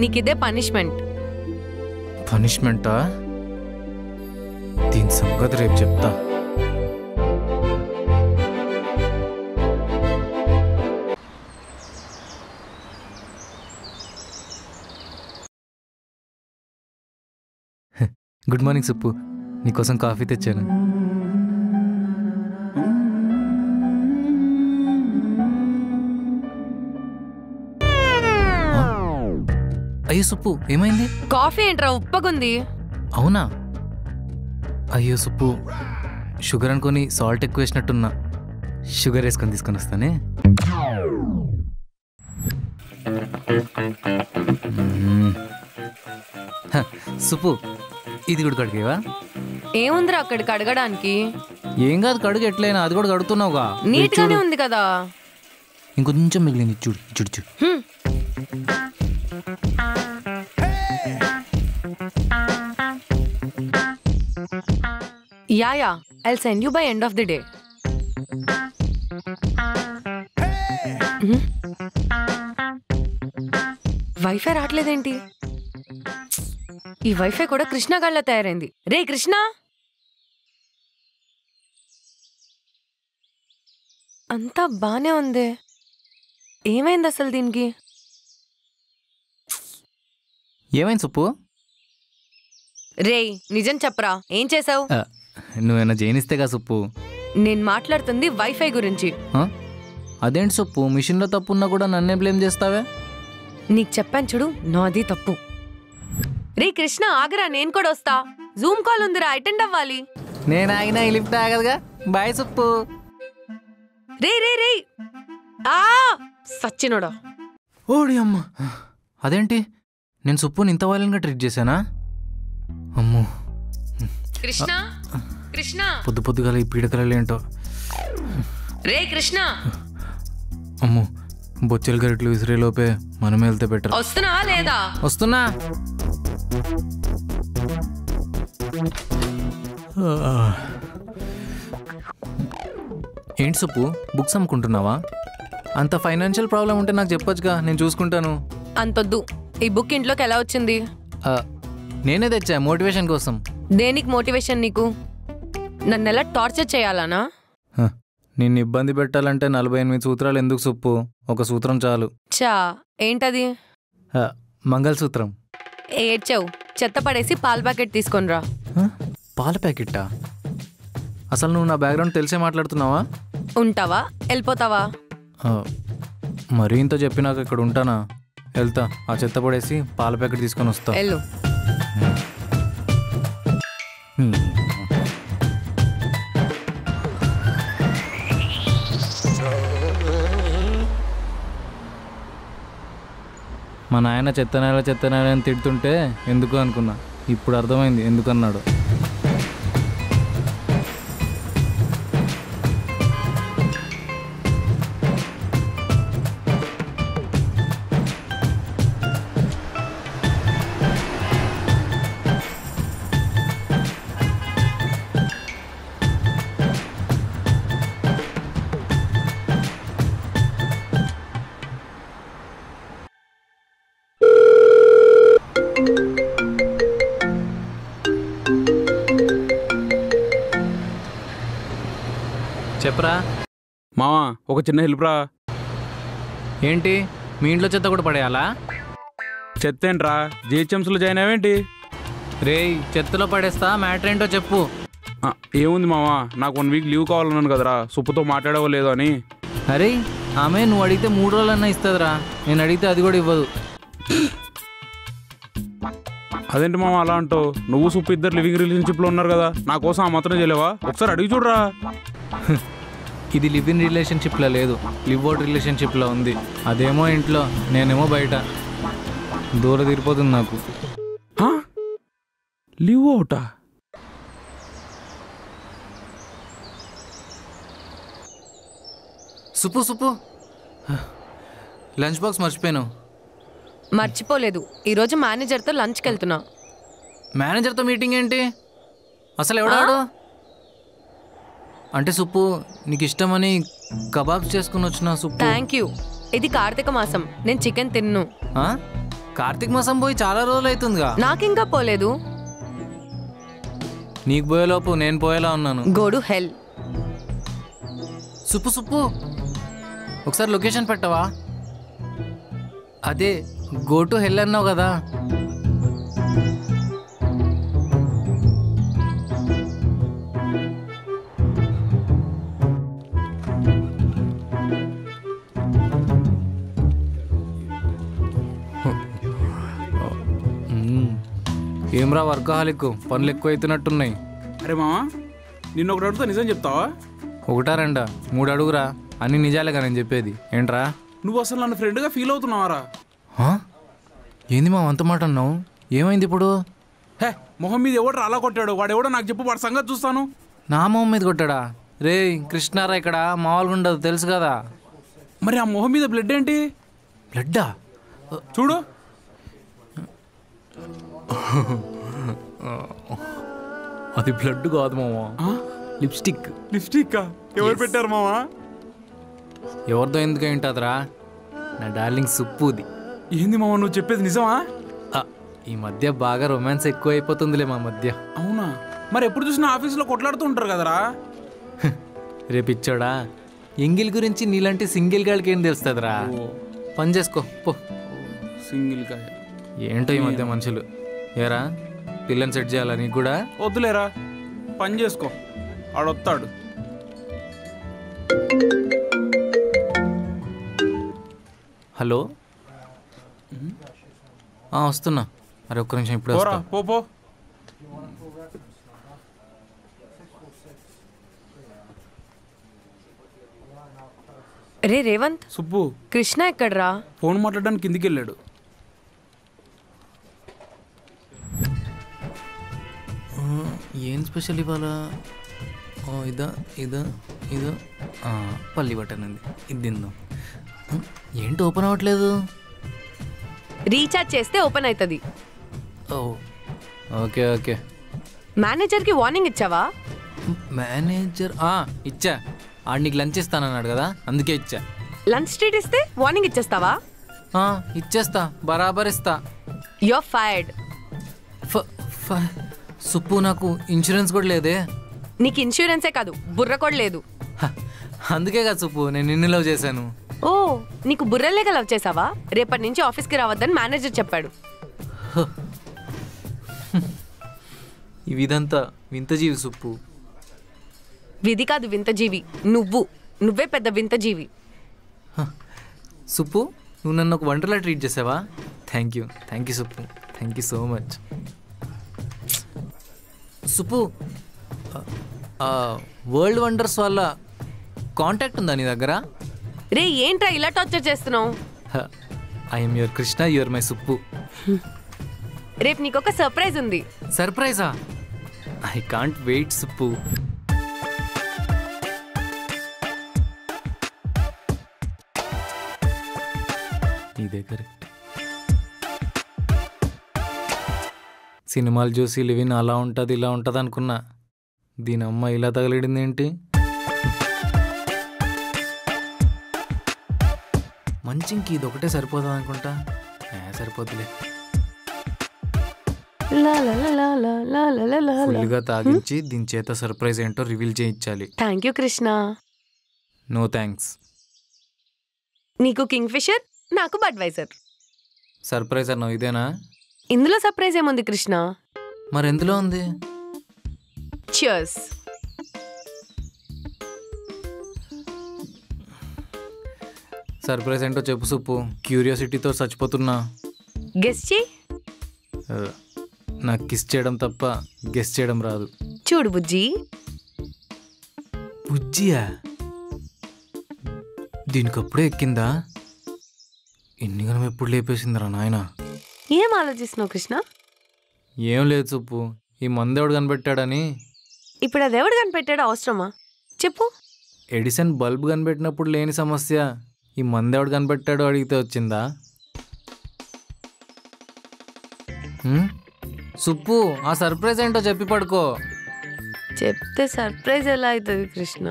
నీకిదే పనిష్మెంట్. పనిష్మెంటా? దీని సంగతి రేపు చెప్తా. గుడ్ మార్నింగ్ సుప్పు, నీకోసం కాఫీ తెచ్చాను. అయ్యో సుప్పు, ఏమైంది? కాఫీ ఏంట్రా ఉప్పగుంది? అవునా? అయ్యో సుప్పు, షుగర్ అనుకొని సాల్ట్ ఎక్కువ వేసినట్టున్నా. షుగర్ వేసుకొని తీసుకొని వస్తానే. సుప్పు, ఇది కూడా కడిగేవా? ఏముందిరా అక్కడ కడగడానికి? ఏం కాదు, కడుగు. ఎట్లయినా అది కూడా కడుగుతున్నావుగా. నీట్ గానే ఉంది కదా. ఇంకొంచెం మిగిలింది, చూడు చూడు చూడు. Yeah I'll send you by end of the day. Wifi రావట్లేదేంటి? ఈ వైఫై కూడా కృష్ణ గళ్ళ తయారైంది. రే కృష్ణ, అంతా బానే ఉంది, ఏమైంది అసలు దీనికి? ఏమైంది సుప్పు? రే నిజం చెప్పరా, ఏం చేసావు? నువ్వేనా జైనిస్తేగా సుప్పు. నేను మాట్లాడుతుంది వైఫై గురించి. అదేంటి సుప్పు, మిషన్లో తప్పున్నా కూడా నన్నే బ్లేమ్ చేస్తావే? నీకు చెప్పాను చూడు, నాది తప్పు. రే కృష్ణ ఆగరా, నేను కూడా వస్తా. జూమ్ కాల్ ఉందిరా, అటెండ్ అవ్వాలి. నేను ఆగినా ఈ లిఫ్ట్ ఆగదుగా. బాయ్ సుప్పు. రే రే రే సచ్చినోడా. ఓడి అమ్మ, అదేంటి నేను సుప్పుని ఇంత వైలెంట్గా ట్రీట్ చేశానా? అమ్మో కృష్ణ, కృష్ణ, పొద్దు పొద్దుగా ఈ పీడకలలు ఏంటో. రే కృష్ణ. అమ్మో, బొచ్చెలు గరిట్లు విసిరేలోపే మనం వెళ్తే బెటర్. వస్తున్నావా లేదా? వస్తున్నా. ఏంటి సుప్పు, బుక్స్ అమ్ముకుంటున్నావా? అంత ఫైనాన్షియల్ ప్రాబ్లం ఉంటే నాకు చెప్పొచ్చుగా, నేను చూసుకుంటాను. అంతొద్దు. ఈ బుక్ ఇంట్లోకి ఎలా వచ్చింది? నేనే తెచ్చా, మోటివేషన్ కోసం. దేనికి మోటివేషన్ నీకు? నన్ను ఎలా టార్చర్ చేయాలనా? నిన్ను ఇబ్బంది పెట్టాలంటే 48 సూత్రాలు ఎందుకు సుప్పు, ఒక సూత్రం చాలు. చా, ఏంటది? మంగళసూత్రం. ఏడ్చావు, చెత్త పడేసి పాల ప్యాకెట్ తీసుకొనిరా. పాల ప్యాకెట్టా? అసలు నువ్వు నా బ్యాక్గ్రౌండ్ తెలిసే మాట్లాడుతున్నావా? ఉంటావా వెళ్ళిపోతావా? మరీ ఇంత చెప్పినాక ఇక్కడ ఉంటానా? వెళ్తా, ఆ చెత్త పడేసి పాల ప్యాకెట్ తీసుకొని వస్తా. వెళ్ళు. మా నాయన చెత్తనాయల అని తిడుతుంటే ఎందుకు అనుకున్నా. ఇప్పుడు అర్థమైంది ఎందుకన్నాడు. చెప్పరా మావా, ఒక చిన్న హెల్ప్ రా. ఏంటి మీ ఇంట్లో చెత్త కూడా పడేయాలా? చెత్త ఏంట్రా, జిహెచ్ఎంసీలో జాయిన్ అయ్యేంటి? రేయ్ చెత్తలో పడేస్తా, మ్యాటర్ ఏంటో చెప్పు. ఏముంది మావా, నాకు 1 వీక్ లీవ్ కావాలన్నాను కదరా, సుప్పుతో మాట్లాడవో లేదో అని. అరే ఆమె నువ్వు అడిగితే 3 రోజులన్నా ఇస్తుందిరా, నేను అడిగితే అది కూడా ఇవ్వదు. అదేంటి మామ అలా అంటావు? నువ్వు సుప్పు ఇద్దరు లివింగ్ రిలేషన్షిప్లో ఉన్నారు కదా, నా కోసం ఆ మాత్రం చేయలేవా? ఒకసారి అడిగి చూడరా. ఇది లివ్ ఇన్ రిలేషన్షిప్లో లేదు, లివ్ అవుట్ రిలేషన్షిప్లో ఉంది. అదేమో ఇంట్లో, నేనేమో బయట. దూరం తీరిపోతుంది నాకు. లివ్ అవుటా? సుప్పు సుప్పు లంచ్ బాక్స్ మర్చిపోయాను. మర్చిపోలేదు, ఈరోజు మేనేజర్తో లంచ్కి వెళ్తున్నా. మేనేజర్తో మీటింగ్ ఏంటి? అసలు ఎవడాడు? అంటే సుప్పు నీకు ఇష్టమని కబాబ్స్ చేసుకుని వచ్చిన సుప్పు. Thank you. ఇది కార్తీక మాసం, నేను చికెన్ తిన్ను. కార్తీక మాసం పోయి చాలా రోజులు అవుతుందిగా. నాకింకా పోలేదు. నీకు పోయేలోపు నేను పోయేలా ఉన్నాను. గోడు హెల్. సుప్పు సుప్పు ఒకసారి లొకేషన్ పెట్టవా? అదే గో టు హెల్ అన్నావు కదా. ఏమ్రా వర్కహాలిక్, పనులు ఎక్కువ అవుతున్నట్టున్నాయి. అరే మామా, నిన్న ఒకటి అడుగుతా, నిజం చెప్తావా? 1 2 3 అడుగురా, అన్ని నిజాలేగా నేను చెప్పేది. ఏంట్రా నువ్వు అసలు నన్ను ఫ్రెండ్గా ఫీల్ అవుతున్నావారా? ఏంది మా అంత మాట అన్నావు? ఏమైంది ఇప్పుడు? హే, మొహం మీద ఎవడు అలా కొట్టాడు? వాడు ఎవడో నాకు చెప్పు, వాడి సంగతి చూస్తాను. నా మొహం మీద కొట్టాడా? రే కృష్ణారా, ఇక్కడ మామూలుగా ఉండదు తెలుసు కదా. మరి ఆ మొహం మీద బ్లడ్ ఏంటి? బ్లడ్డా? చూడు. అది బ్లడ్ కాదు మామా, లిప్స్టిక్. లిప్స్టిక్ ఎవరు పెట్టారు మామా? ఎవరిదో ఎందుకు ఏంటదరా, నా డార్లింగ్ సుప్పుది. ఏంది మామ నువ్వు చెప్పేది నిజమా? ఈ మధ్య బాగా రొమాన్స్ ఎక్కువ అయిపోతుందిలే మా మధ్య. అవునా? మరి ఎప్పుడు చూసినా ఆఫీస్లో కొట్లాడుతూ ఉంటారు కదరా. రేపిచ్చోడా, ఎంగిల్ గురించి నీలాంటి సింగిల్ గాడికి ఏం తెలుస్తుందిరా? పని చేసుకో పో. సింగిల్ గా ఏంటో ఈ మధ్య మనుషులు. ఏరా పిల్లని సెట్ చేయాలా నీకు కూడా? వద్దులేరా, పని చేసుకో, ఆడొస్తాడు. హలో, వస్తున్నా. అరే ఒక్క నిమిషం, ఇప్పుడు పోరా, పో. రే రేవంత్, సుబ్బు, కృష్ణ ఎక్కడ్రా? ఫోన్ మాట్లాడడానికి కిందికి వెళ్ళాడు. ఏం స్పెషల్ ఇవాళ? ఇదా పల్లి బటన్ ఉంది, ఇది తిందాం. ఏంటి ఓపెన్ అవ్వట్లేదు? రీఛార్జ్ చేస్తే ఓపెన్ అవుతుంది. Okay okay. మేనేజర్కి వార్నింగ్ ఇచ్చావా? మేనేజర్ ఇచ్చా. ఆడు నీకు లంచ్ ఇస్తానన్నాడు కదా, అందుకే ఇచ్చా. లంచ్ ట్రీట్ ఇస్తే వార్నింగ్ ఇచ్చేస్తావా? ఇచ్చేస్తా, బరాబర్ ఇస్తా. You are fired. సుప్పు, నాకు ఇన్సూరెన్స్ కూడా లేదే. నీకు ఇన్సూరెన్సే కాదు, బుర్ర కూడా లేదు. అందుకే కదా సుప్పు నేను నిన్ను లవ్ చేశాను. ఓ, నీకు బుర్రలేక లవ్ చేసావా? రేపటి నుంచి ఆఫీస్కి రావద్దని మేనేజర్ చెప్పాడు. ఈ విధంతా వింత జీవి సుప్పు. విధి కాదు వింత జీవి, నువ్వే పెద్ద వింత జీవి. సుప్పు, నువ్వు నన్ను ఒక వంటలా ట్రీట్ చేసావా? Thank you Suppu, thank you so much. Suppu, world wonders వాళ్ళ కాంటాక్ట్ ఉందా నీ దగ్గర? రే ఏంట్రా ఇలా టార్చర్ చేస్తున్నావు? I'm your Krishna, your my Suppu. రేపు నీకొక సర్ప్రైజ్ ఉంది. సర్ప్రైజా? I can't wait Suppu. ఇదే కరెక్ట్. సినిమాలు చూసి లివిన్ అలా ఉంటుంది ఇలా ఉంటుంది అనుకున్నా. దీని అమ్మ ఇలా తగిలిడింది ఏంటి? మంచి ఇంక ఇది ఒకటే సరిపోతుంది అనుకుంటా. సరిపోతులే. ఫుల్గా తాగించి దీని చేత సర్ప్రైజ్ ఏంటో రివీల్ చేయించాలి. Thank you Krishna. No thanks. నీకు కింగ్ ఫిషర్, నాకు బడ్వైజర్. సర్ప్రైజ్ అన్నావు, ఇదేనా? ఇందులో సర్ప్రైజ్ ఏముంది కృష్ణ? మరి ఎందులో ఉంది? చియర్స్. సర్ప్రైజ్ ఏంటో చెప్పు సుప్పు. క్యూరియాసిటీతో చచ్చిపోతున్నా. గెస్ చేయి. నాకు కిస్ చేయడం తప్ప గెస్ చేయడం రాదు. చూడు బుజ్జి. బుజ్జియా? దీనికప్పుడే ఎక్కిందా? ఎన్ని గణం ఎప్పుడు లేపేసిందిరా నాయన. ఏం ఆలోచిస్తున్నావు కృష్ణ? ఏం లేదు సుప్పు, ఈ మందేవుడు కనిపెట్టాడని. ఇప్పుడు అది ఎవడు కనిపెట్టాడు అవసరమా చెప్పు? ఎడిసన్ బల్బ్ కనిపెట్టినప్పుడు లేని సమస్య ఈ మందేవుడు కనిపెట్టాడు అడిగితే వచ్చిందా? సుప్పు, ఆ సర్ప్రైజ్ ఏంటో చెప్పి పడుకో. చెప్తే సర్ప్రైజ్ ఎలా అవుతుంది కృష్ణ?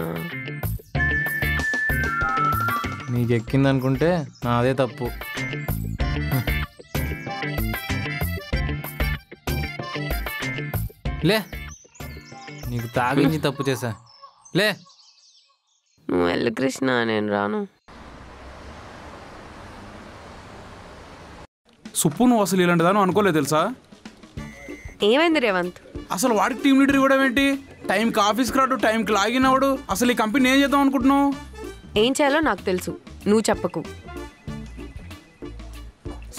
నీకు ఎక్కిందనుకుంటే నాదే తప్పు. లే, నీకు తాగించి తప్పు చేశా. లే, నువ్వు వెళ్ళు కృష్ణ, నేను రాను. సుప్పు నువ్వు అసలు ఇలాంటిదాను అనుకోలేదు తెలుసా? ఏమైంది రేవంత్? అసలు వాడికి టీం లీడర్ ఇవ్వడం ఏంటి? టైంకి ఆఫీస్కి రాడు, టైంకి లాగిన్ అవ్వడు. అసలు ఈ కంపెనీ ఏం చేద్దాం అనుకుంటున్నావు? ఏం చేయాలో నాకు తెలుసు, నువ్వు చెప్పకు.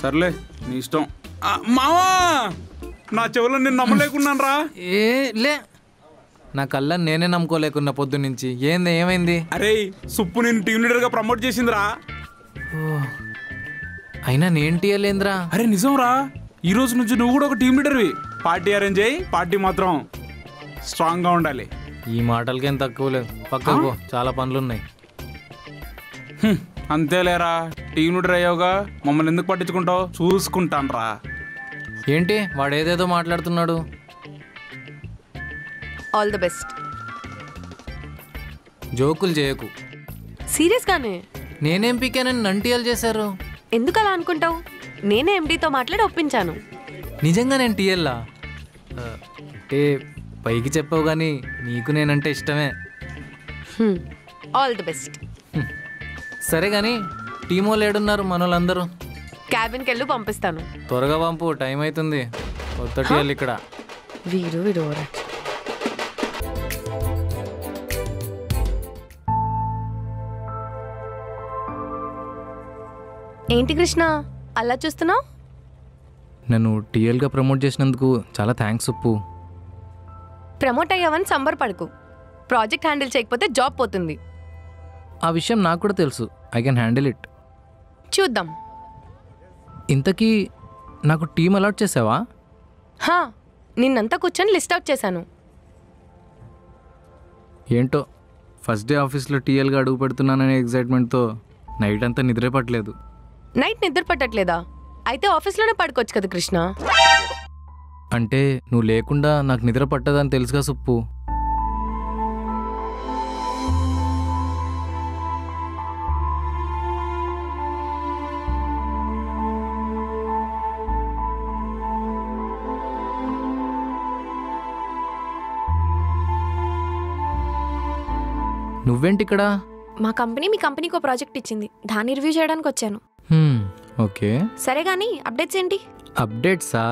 సర్లే నీ ఇష్టం. మావా, నా చెవులో నేను నమ్మలేకున్నాను రా. లే, నా కళ్ళ నేనే నమ్ముకోలేకున్నా పొద్దు నుంచి. ఏంది, ఏమైంది? అరే, సుప్పు నేను టీం లీడర్గా ప్రమోట్ చేసిందిరా. అయినా నేను టీయలేంద్రా. అరే నిజం రా, ఈ రోజు నుంచి నువ్వు కూడా ఒక టీం లీడర్వి. పార్టీ అరేంజ్ అయ్యి, పార్టీ మాత్రం స్ట్రాంగ్గా ఉండాలి. ఈ మాటలకేం తక్కువ లేదు. పక్కకు పో, చాలా పనులున్నాయి. అంతేలేరా, టీం లీడర్ అయ్యావుగా, మమ్మల్ని ఎందుకు పట్టించుకుంటావు? చూసుకుంటాను రా. ఏంటి వాడు ఏదేదో మాట్లాడుతున్నాడు? All the best. జోకులు చేయకు. సీరియస్గానే. నేనేం పీకానని నంటియాలు చేశారు. ఎందుకు అలా అనుకుంటావు? నేనే ఎండీతో మాట్లాడి ఒప్పించాను. నిజంగా నేను టీఎల్లా? అంటే పైకి చెప్పావు కానీ నీకు నేనంటే ఇష్టమే. All the best. సరే కానీ టీం వాళ్ళు ఏడున్నారు మనోళ్ళందరూ? క్యాబిన్కి వెళ్ళి పంపిస్తాను. త్వరగా పంపు, టైం అవుతుంది. కొత్త టీఎల్ ఇక్కడ. వీడు ఏంటి కృష్ణ అలా చూస్తున్నావు? నన్ను టీఎల్గా ప్రమోట్ చేసినందుకు చాలా థ్యాంక్స్ ఉప్పు. ప్రమోట్ అయ్యావని సంబరపడకు. ప్రాజెక్ట్ హ్యాండిల్ చేయకపోతే జాబ్ పోతుంది. ఆ విషయం నాకు కూడా తెలుసు. I can handle it. చూద్దాం. ఇంతకీ నాకు టీం అలాట్ చేసావా? నిన్నంతా కూర్చొని లిస్ట్ అవుట్ చేశాను. ఏంటో ఫస్ట్ డే ఆఫీస్లో టీఎల్గా అడుగు పెడుతున్నాననే ఎగ్జైట్మెంట్తో నైట్ అంతా నిద్రే పట్టలేదు. నైట్ నిద్ర పట్టట్లేదా? అయితే ఆఫీస్లోనే పడుకోవచ్చు కదా కృష్ణ. అంటే నువ్వు లేకుండా నాకు నిద్ర పట్టదని తెలుసుగా సుప్పు. నువ్వేంటి ఇక్కడ? మా కంపెనీ మీ కంపెనీకి ఒక ప్రాజెక్ట్ ఇచ్చింది, దాన్ని రివ్యూ చేయడానికి వచ్చాను. ఓకే, సరే కానీ అప్డేట్స్ ఏంటి? అప్డేట్సా?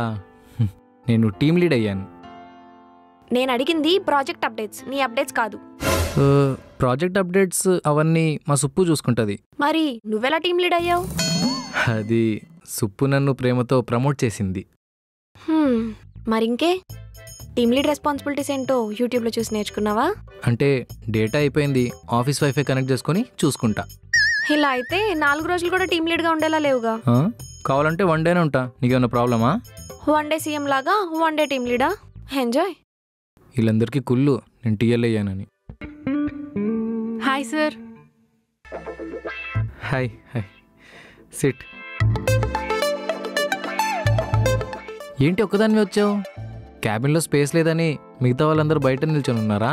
నేను టీమ్ లీడ్ అయ్యాను. నేను అడిగింది ప్రాజెక్ట్ అప్డేట్స్, నీ అప్డేట్స్ కాదు. ప్రాజెక్ట్ అప్డేట్స్ అవన్నీ మా సుప్పు చూసుకుంటుంది. మరి నువ్వెలా టీమ్ లీడ్ అయ్యావు? అది సుప్పు నన్ను ప్రేమతో ప్రమోట్ చేసింది. మరి ఇంకే టీమ్ లీడ్ రెస్పాన్సిబిలిటీస్ ఏంటో యూట్యూబ్లో చూసి నేర్చుకున్నావా? అంటే డేటా అయిపోయింది, ఆఫీస్ వైఫై కనెక్ట్ చేసుకొని చూసుకుంటా. ఇలా అయితే 4 రోజులు కూడా టీమ్ లీడ్గా ఉండేలా లేవుగా. కావాలంటే 1 డేనే ఉంటా, నీకేమైనా ప్రాబ్లమా? 1 డే సీఎం లాగా 1 డే టీమ్ లీడా, ఎంజాయ్. వీళ్ళందరికీ కుళ్ళు నేను టీఎల్ అయ్యానని. Hi sir. Hi hi, sit. ఏంటి ఒక్కదానివి వచ్చావు? క్యాబిన్లో స్పేస్ లేదని మిగతా వాళ్ళందరూ బయట నిల్చొని ఉన్నారా?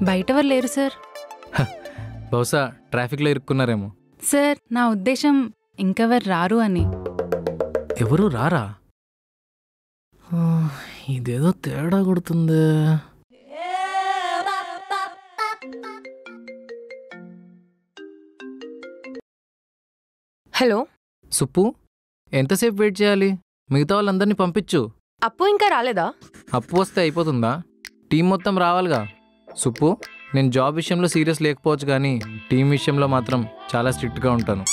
బయట ఎవరు లేరు సార్. బహుశా ట్రాఫిక్లో ఇరుక్కున్నారేమో. సార్ నా ఉద్దేశం ఇంకెవరు రారు అని. ఎవరు రారా? ఇదేదో తేడా కొడుతుంది. హలో సుప్పు, ఎంతసేపు వెయిట్ చేయాలి? మిగతా వాళ్ళందరినీ పంపించు. అప్పు ఇంకా రాలేదా? అప్పు వస్తే అయిపోతుందా? టీం మొత్తం రావాలిగా. సుప్పు, నేను జాబ్ విషయంలో సీరియస్ లేకపోవచ్చు కానీ టీం విషయంలో మాత్రం చాలా స్ట్రిక్ట్గా ఉంటాను.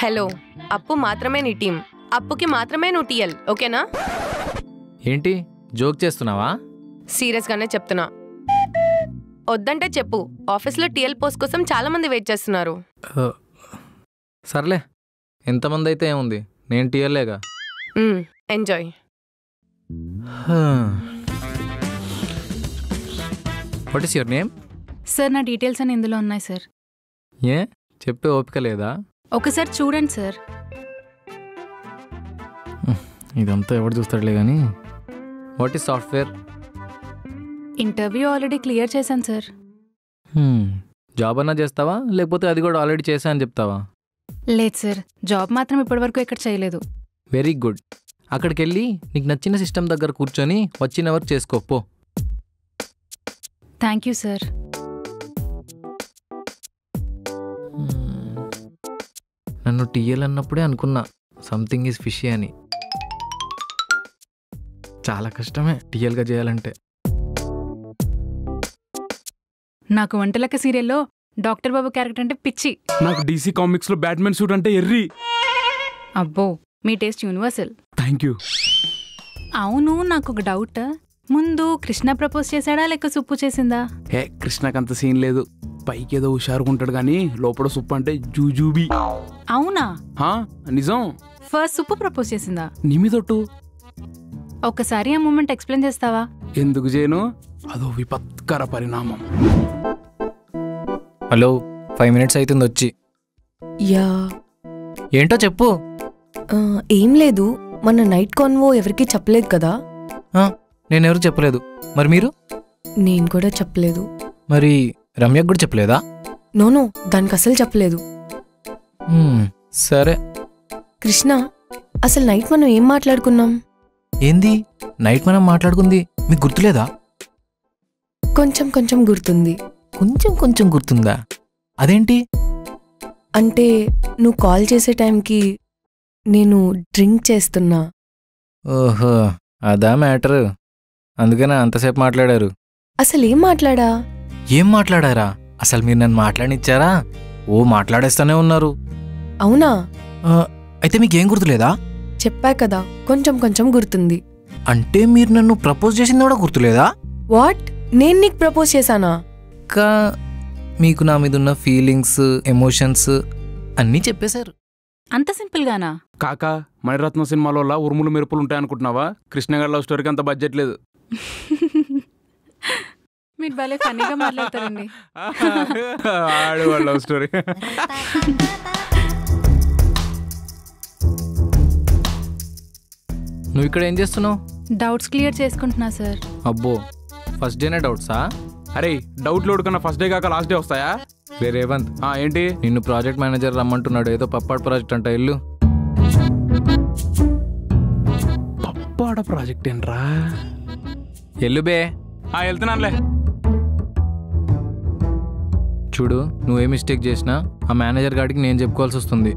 హలో, అప్పు మాత్రమే నీ టీం, అప్పుకి మాత్రమే నువ్వు టీఎల్, ఓకేనా? ఏంటి జోక్ చేస్తున్నావా? సీరియస్గానే చెప్తున్నా. వద్దంటే చెప్పు, ఆఫీస్లో టీఎల్ పోస్ట్ కోసం చాలా మంది వెయిట్ చేస్తున్నారు. సర్లే, ఎంతమంది అయితే ఏముంది, నేను టీఎల్లేగా. Enjoy. What is your name? Sir నా డీటెయిల్స్ అని ఇందులో ఉన్నాయి సార్. ఏ చెప్పే ఓపిక లేదా? ఒకసారి చూడండి సార్. ఇదంతా ఎవడు చూస్తాడులే కానీ. What is software? Interview already clear చేశాను సార్. జాబ్ అన్నా చేస్తావా లేకపోతే అది కూడా ఆల్రెడీ చేశా అని చెప్తావా? లేదు సార్, జాబ్ మాత్రం ఇప్పటివరకు ఎక్కడ చేయలేదు. Very good. అక్కడికి వెళ్ళి నీకు నచ్చిన సిస్టమ్ దగ్గర కూర్చొని వచ్చిన వర్క్ చేసుకోపో. Thank you sir. నన్ను టీఎల్ అన్నప్పుడే అనుకున్నా సంథింగ్ ఈజ్ ఫిషీ అని. చాలా కష్టమే టీఎల్గా చేయాలంటే. నాకు వంటలక్క సీరియల్లో డాక్టర్ బాబు క్యారెక్టర్ అంటే పిచ్చి. నాకు డీసీ కామిక్స్లో బ్యాట్మెన్ సూట్ అంటే ఎర్రి. అబ్బో, మీ టేస్ట్ యూనివర్సల్. Thank you. అవును, నాకు ఒక డౌట్. ముందు కృష్ణ ప్రపోజ్ చేశాడా లేక సుప్పు చేసిందా? హే, కృష్ణకి అంత సీన్ లేదు. పైకి ఏదో హుషారుకుంటాడు కానీ లోపల సుప్పు అంటే జూజూబీ. అవునా? నిజం. ఫస్ట్ సుప్పు ప్రపోజ్ చేసిందా? నిమిదొట్టు. ఒకసారి ఆ మూమెంట్ ఎక్స్ప్లెయిన్ చేస్తావా? ఎందుకు చేయను, అదో విపత్కర పరిణామం. హలో, 5 minutes అవుతుంది వచ్చి. యా, ఏంటో చెప్పు. ఏం లేదు, మన నైట్ కాన్వో ఎవరికి చెప్పలేదు కదా? నేనెవరు చెప్పలేదు. మరి మీరు? నేను కూడా చెప్పలేదు. మరి రమ్యకు కూడా చెప్పలేదా? నోనో, దానికి అసలు చెప్పలేదు. సరే. కృష్ణ, అసలు నైట్ మనం ఏం మాట్లాడుకున్నాం? ఏంది నైట్ మనం మాట్లాడుకుంది మీకు గుర్తులేదా? కొంచెం కొంచెం గుర్తుంది. కొంచెం కొంచెం గుర్తుందా? అదేంటి? అంటే నువ్వు కాల్ చేసే టైంకి నేను డ్రింక్ చేస్తున్నా. ఓహో, అదా మ్యాటర్. అందుకనే అంతసేపు మాట్లాడారు. అసలు ఏం మాట్లాడా? ఏం మాట్లాడారా? అసలు మీరు నన్ను మాట్లాడినిచ్చారా? ఓ మాట్లాడేస్తానే ఉన్నారు. అవునా? అయితే మీకేం గుర్తులేదా? చెప్పా కదా, కొంచెం కొంచెం గుర్తుంది. అంటే మీరు నన్ను ప్రపోజ్ చేసింది కూడా గుర్తులేదా? వాట్? నేను నీకు ప్రపోజ్ చేశానా? మీకు నా మీద ఉన్న ఫీలింగ్స్, ఎమోషన్స్ అన్నీ చెప్పేశారు. అంత సింపుల్ గానా? కాకా, మణిరత్నం సినిమాలో ఉరుములు మెరుపులు ఉంటాయనుకుంటున్నావా? కృష్ణ గారి లవ్ స్టోరీకి అంత బడ్జెట్ లేదు. మీరు భలే ఫన్నీగా మాట్లాడతారండి. ఆడు వాళ్ళ లవ్ స్టోరీ. నువ్వు ఇక్కడ ఏం చేస్తున్నావు? డౌట్స్ క్లియర్ చేసుకుంటున్నా సార్. అబ్బో, ఫస్ట్ డేనే డౌట్సా? అరే, డౌట్ లోడ్ కన్నా ఫస్ట్ డే కాక లాస్ట్ డే వస్తాయా? రేవంత్, ఏంటి? నిన్ను ప్రాజెక్ట్ మేనేజర్ రమ్మంటున్నాడు. ఏదో పప్పాడు ప్రాజెక్ట్ అంట. ఇల్లు పప్పాడ ప్రాజెక్ట్ ఏంట్రా? ఎల్లు బే. వెళ్తున్నానులే. చూడు, నువ్వే మిస్టేక్ చేసినా ఆ మేనేజర్ గాడికి నేను చెప్పుకోవాల్సి వస్తుంది.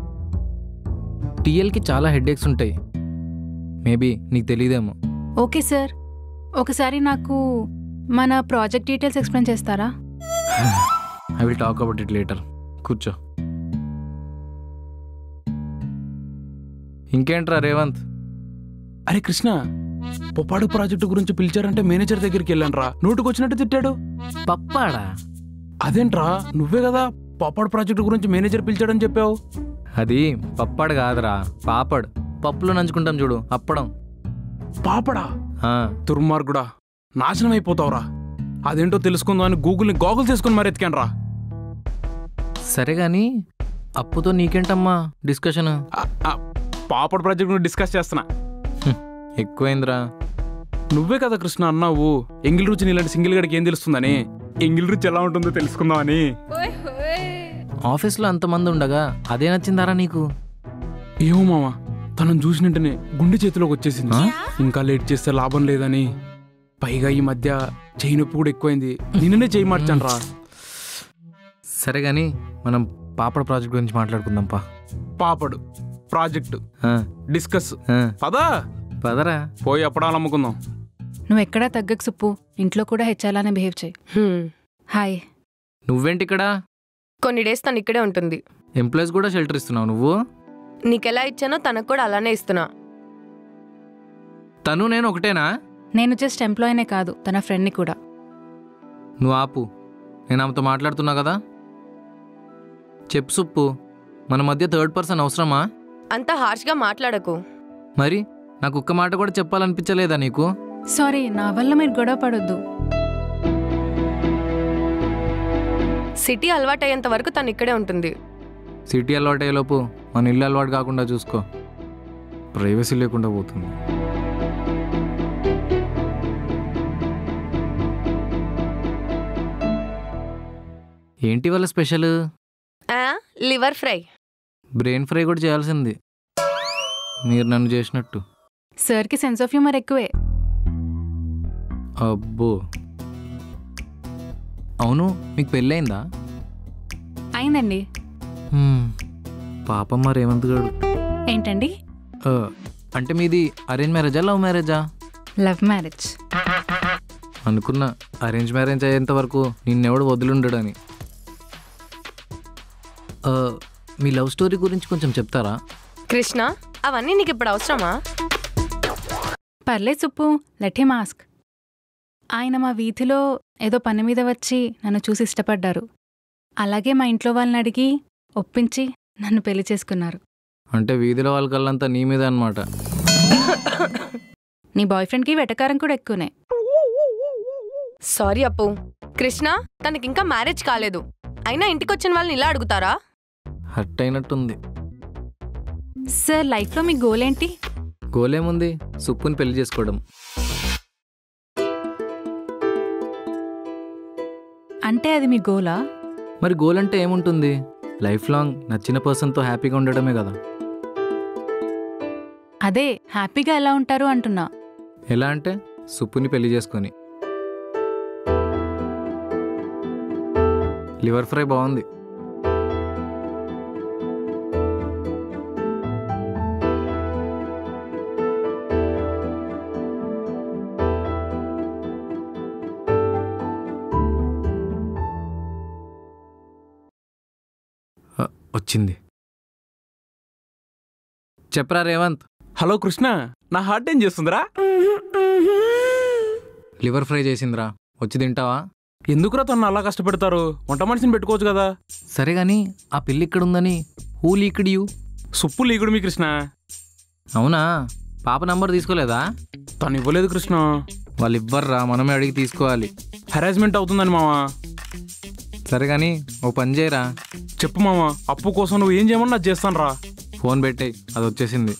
టీఎల్కి చాలా హెడ్ఏక్స్ ఉంటాయి. మేబీ నీకు తెలియదేమో. ఓకే సార్, ఒకసారి నాకు మన ప్రాజెక్ట్ డీటెయిల్స్ ఎక్స్ప్లెయిన్ చేస్తారా? I will talk about it later. కూర్చో. ఇంకేంట్రా రేవంత్? అరే కృష్ణ, పొప్పాడు ప్రాజెక్టు గురించి పిలిచారంటే మేనేజర్ దగ్గరికి వెళ్ళాను. నోటుకు వచ్చినట్టు తిట్టాడు. పప్పాడా? అదేంట్రా, నువ్వే కదా పొప్పాడు ప్రాజెక్టు గురించి మేనేజర్ పిలిచాడని చెప్పావు. అది పప్పడు కాదురా, పాపడ్. పప్పులో నంచుకుంటాం చూడు, అప్పడం. పాపడా? ఆ, దుర్మార్గుడా, నాశనం అయిపోతావురా. అదేంటో తెలుసుకుందాం అని గూగుల్ని గోగుల్ చేసుకుని మరి ఎత్తికాను రా. సరే గాని అప్పుతో నీకేంటమ్మా డిస్కషన్? పాపడ్ ప్రాజెక్ట్ నువ్వు డిస్కస్ చేస్తున్నా. ఎక్కువైందిరా. నువ్వే కదా కృష్ణ అన్నావు ఎంగిల్ రుచి ఇలాంటి సింగిల్ గడికి ఏం తెలుస్తుందని. ఎంగిల్ రుచి ఎలా ఉంటుందో తెలుసుకుందామని. ఆఫీస్లో అంతమంది ఉండగా అదే నచ్చిందారా నీకు? ఏమో మామ, తనను చూసినట్టునే గుండె చేతిలోకి వచ్చేసింది. ఇంకా లేట్ చేస్తే లాభం లేదని. పైగా ఈ మధ్య చెయ్యి నొప్పి కూడా ఎక్కువైంది. నిన్ననే చెయ్యి మార్చాను రా. సరే గాని మనం పాపడ ప్రాజెక్ట్ గురించి మాట్లాడుకుందాంపా. పాపడు ప్రాజెక్టు డిస్కస్. పదా పదరా, పోయి అప్పడాలు అమ్ముకుందాం. నువ్వు ఎక్కడా తగ్గకు సుప్పు, ఇంట్లో కూడా హెచ్చాలానే బిహేవ్ చేయి. హాయ్. నువ్వేంటి ఇక్కడ? కొన్ని డేస్ తను ఇక్కడే ఉంటుంది. ఎంప్లాయీస్ కూడా షెల్టర్ ఇస్తున్నావు నువ్వు? నీకెలా ఇచ్చానో తనకు కూడా అలానే ఇస్తున్నా. తను నేను ఒకటేనా? నేను జస్ట్ ఎంప్లాయీనే కాదు, తన ఫ్రెండ్ని కూడా. నువ్వు ఆపు, నేను ఆమెతో మాట్లాడుతున్నా కదా. చెప్పు సుప్పు, మన మధ్య థర్డ్ పర్సన్ అవసరమా? అంత హార్ష్గా మాట్లాడకు. మరి నాకు ఒక్క మాట కూడా చెప్పాలనిపించలేదా నీకు? సారీ, నా వల్ల మీరు గొడవ పడొద్దు. సిటీ అలవాటయ్యేంత వరకు తను ఇక్కడే ఉంటుంది. సిటీ అలవాటు అయ్యేలోపు మన ఇల్లు అలవాటు కాకుండా చూసుకో. ప్రైవసీ లేకుండా పోతుంది. ఏంటి వాళ్ళ special? Liver fry. Brain fry కూడా చేయాల్సింది, మీరు నన్ను చేసినట్టు. సార్కి సెన్స్ ఆఫ్ హ్యూమర్ ఎక్కువే. అబ్బో, అవును మీకు పెళ్ళయిందా? అయిందండి. పాపం మరి రేవంత్ గారు. ఏంటండి? అంటే మీది అరేంజ్ మ్యారేజా లవ్ మ్యారేజా? Love marriage. అనుకున్నా అరేంజ్ మ్యారేజ్ అయ్యేంత వరకు నిన్నెవడు వదిలిండడని. మీ లవ్ స్టోరీ గురించి కొంచెం చెప్తారా? కృష్ణ, అవన్నీ నీకు ఇప్పుడు అవసరమా? పర్లేదు సుప్పు, లెట్ హిమ్ ఆస్క్. ఆయన మా వీధిలో ఏదో పని మీద వచ్చి నన్ను చూసి ఇష్టపడ్డారు. అలాగే మా ఇంట్లో వాళ్ళని అడిగి ఒప్పించి నన్ను పెళ్లి చేసుకున్నారు. అంటే వీధిలో వాళ్ళ కళ్ళంతా నీ మీద అన్నమాట. నీ బాయ్ ఫ్రెండ్కి వెటకారం కూడా ఎక్కువనే. సారీ అప్పు. కృష్ణ, తనకింకా మ్యారేజ్ కాలేదు. అయినా ఇంటికొచ్చిన వాళ్ళని ఇలా అడుగుతారా? హర్ట్ అయినట్టుంది. సార్, లైఫ్లో మీ గోల్ ఏంటి? గోల్ ఏముంది, సుప్పుని పెళ్లి చేసుకోవడం. అంటే అది మీ గోలా? మరి గోల్ అంటే ఏముంటుంది, లైఫ్ లాంగ్ నచ్చిన పర్సన్తో హ్యాపీగా ఉండడమే కదా. అదే హ్యాపీగా ఎలా ఉంటారు అంటున్నా. ఎలా అంటే సుప్పుని పెళ్లి చేసుకొని. లివర్ ఫ్రై బాగుంది. వచ్చింది. చెప్పరా రేవంత్. హలో కృష్ణ, నా హార్ట్ ఏం చేస్తుందిరా? లివర్ ఫ్రై చేసిందిరా, వచ్చి తింటావా? ఎందుకురా తను అలా కష్టపెడతారు? వంట మనిషిని పెట్టుకోవచ్చు కదా. సరే గాని ఆ పిల్లి ఇక్కడుందని హూ లీక్డ్ యూ? సుప్పు లీకుడు మీ కృష్ణ. అవునా, పాప నంబర్ తీసుకోలేదా? తను ఇవ్వలేదు కృష్ణ. వాళ్ళు ఇవ్వర్రా, మనమే అడిగి తీసుకోవాలి. హెరాస్మెంట్ అవుతుందని మావా. సరే గాని ఓ పని చేయరా. చెప్పు మావా, అప్పు కోసం నువ్వు ఏం చేయమన్నా చేస్తాను రా. ఫోన్ పెట్టాయి, అది వచ్చేసింది.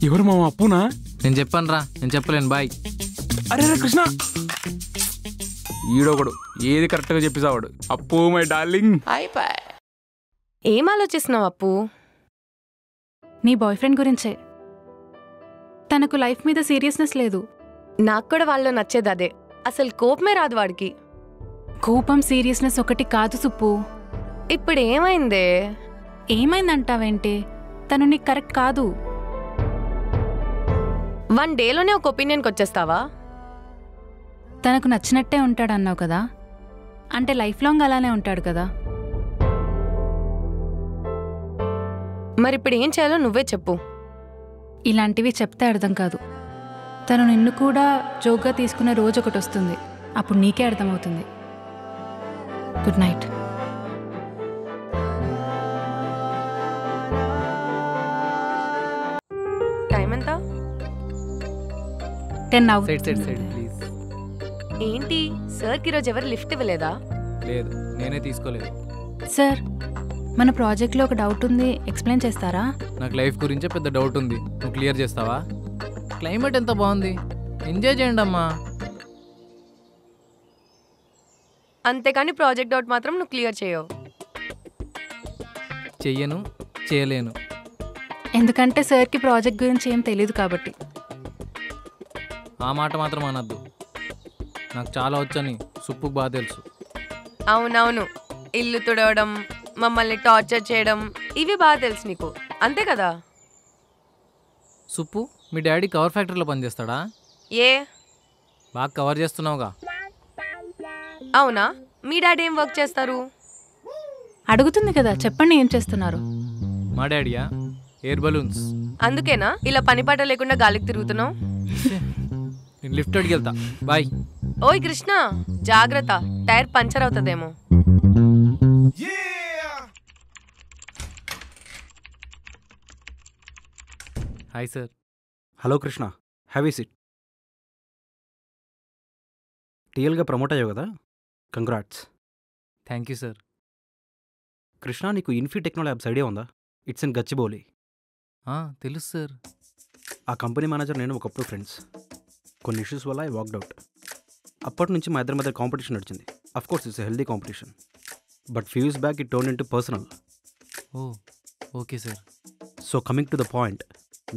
ఎవరు మావా, అప్పునా? నేను చెప్పాను రా, నేను చెప్పలేను, బాయ్. అరే రే కృష్ణ, ఈడొకడు ఏది కరెక్ట్గా చెప్పేసావాడు. అప్పు మై డార్లింగ్. ఏం ఆలోచిస్తున్నావు అప్పు? నీ బాయ్ ఫ్రెండ్ గురించే. తనకు లైఫ్ మీద సీరియస్నెస్ లేదు. నాకు కూడా వాళ్ళు నచ్చేది అదే. అసలు కోపమే రాదు వాడికి. కోపం సీరియస్నెస్ ఒకటి కాదు సుప్పు. ఇప్పుడు ఏమైందే? ఏమైందంటావేంటి? తను నీకు కరెక్ట్ కాదు. 1 డేలోనే ఒక ఒపీనియన్కి వచ్చేస్తావా? తనకు నచ్చినట్టే ఉంటాడన్నావు కదా, అంటే లైఫ్ లాంగ్ అలానే ఉంటాడు కదా. మరి ఇప్పుడు ఏం చేయాలో నువ్వే చెప్పు. ఇలాంటివి చెప్తే అర్థం కాదు. తను నిన్ను కూడా జోక్గా తీసుకునే రోజు ఒకటి వస్తుంది, అప్పుడు నీకే అర్థమవుతుంది. Good night. 10 సైడ్ సైడ్ అవుతుంది. Side please. ఏంటి సార్కి ఈరోజు ఎవరు లిఫ్ట్ ఇవ్వలేదా? లేదు, నేనే తీసుకోలేదు. సార్ మన ప్రాజెక్ట్లో ఒక డౌట్ ఉంది, ఎక్స్ప్లెయిన్ చేస్తారా? నాకు లైఫ్ గురించే పెద్ద డౌట్ ఉంది, నువ్వు క్లియర్ చేస్తావా? క్లైమేట్ ఎంత బాగుంది, ఎంజాయ్ చేయండి అమ్మా. అంతేకాని ప్రాజెక్ట్ డౌట్ మాత్రం నువ్వు క్లియర్ చేయవు. చెయ్యను, చేయలేను. ఎందుకంటే సార్కి ప్రాజెక్ట్ గురించి ఏం తెలియదు కాబట్టి. ఆ మాట మాత్రం అనద్దు, నాకు చాలా వచ్చని సుప్పుకు బాగా తెలుసు. అవునవును, ఇల్లు తుడవడం, మమ్మల్ని టార్చర్ చేయడం ఇవి బాగా తెలుసు నీకు, అంతే కదా? సుప్పు, మీ డాడీ కవర్ ఫ్యాక్టరీలో పనిచేస్తాడా? ఏ బాగా కవర్ చేస్తున్నావుగా. అవునా, మీ డాడీ ఏం వర్క్ చేస్తారు? అడుగుతుంది కదా, చెప్పండి ఏం చేస్తున్నారు? మా డాడీయా ఎయిర్ బలూన్స్. అందుకేనా ఇలా పని పాట లేకుండా గాలికి తిరుగుతున్నావు? నేను లిఫ్ట్ అడిగి వెళ్తా, బాయ్. ఓయ్ కృష్ణ, జాగ్రత్త, టైర్ పంచర్ అవుతుందేమో. Hi sir. Hello Krishna, have ఈ సిట్. టీఎల్గా ప్రమోట్ అయ్యావు కదా, congrats. Thank you sir. Krishna, నీకు ఇన్ఫీ టెక్నో ల్యాబ్స్ ఐడియా ఉందా? It's in Gachibowli. తెలుసు సార్. ఆ కంపెనీ మేనేజర్ నేను ఒకప్పుడు ఫ్రెండ్స్. కొన్ని ఇష్యూస్ వల్ల ఐ వాక్డ్ అవుట్. అప్పటి నుంచి మా ఇద్దరి మధ్య కాంపిటీషన్ నడిచింది. Of course it's healthy competition, but few years back it turn into personal. Oh okay sir. So coming to the point,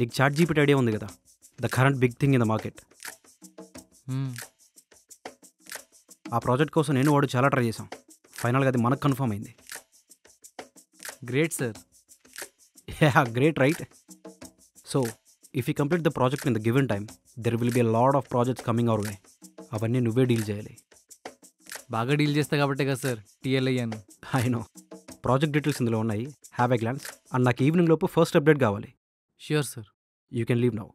నీకు చాట్ జీపీటీ ఐడియా ఉంది కదా, the current big thing in the market. ఆ project కోసం నేను వాడు చాలా try చేశాం. ఫైనల్గా అది మనకు కన్ఫర్మ్ అయింది. Great sir. Yeah, great right? So if you complete the project in the given time, there will be a lot of projects coming our way. అవన్నీ నువ్వే డీల్ చేయాలి. బాగా డీల్ చేస్తా కాబట్టే కదా సార్ టీఎల్ అయ్యాను. I know. ప్రాజెక్ట్ డీటెయిల్స్ ఇందులో ఉన్నాయి, హ్యావ్ ఎ గ్లాన్స్. అండ్ నాకు ఈవినింగ్ లోపు ఫస్ట్ అప్డేట్ కావాలి. Sure sir. You can leave now.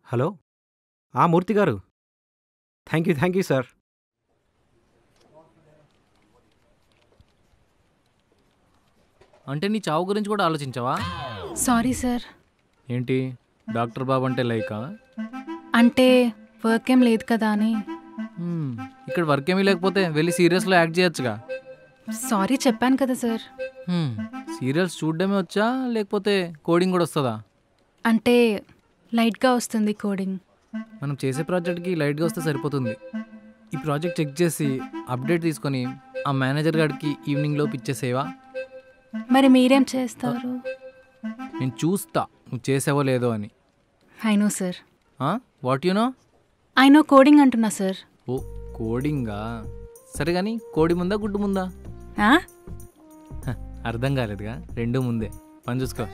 Hello, Murthy garu. Thank you sir. అంటే నీ చావు గురించి కూడా ఆలోచించావా? Sorry sir. ఏంటి డాక్టర్ బాబు అంటే లైకా? అంటే వర్క్ ఏం లేదు కదా అని. ఇక్కడ వర్క్ ఏమీ లేకపోతే వెళ్ళి సీరియల్స్లో యాక్ట్ చేయొచ్చుగా. సారీ చెప్పాను కదా సార్. సీరియల్స్ చూడడమే వచ్చా లేకపోతే కోడింగ్ కూడా వస్తుందా? అంటే లైట్గా వస్తుంది కోడింగ్. మనం చేసే ప్రాజెక్ట్కి లైట్గా వస్తే సరిపోతుంది. ఈ ప్రాజెక్ట్ చెక్ చేసి అప్డేట్ తీసుకొని ఆ మేనేజర్ గారికి ఈవినింగ్లో ఇచ్చేసేవా? మరి మీరేం చేస్తారు? నేను చూస్తా నువ్వు చేసావో లేదో అని. I know sir. What you know? I know coding అంటున్నా సార్. ఓ కోడింగా? సరే కానీ కోడి ముందా గుడ్డు ముందా? అర్థం కాలేదుగా, రెండు ముందే. పని చూసుకో.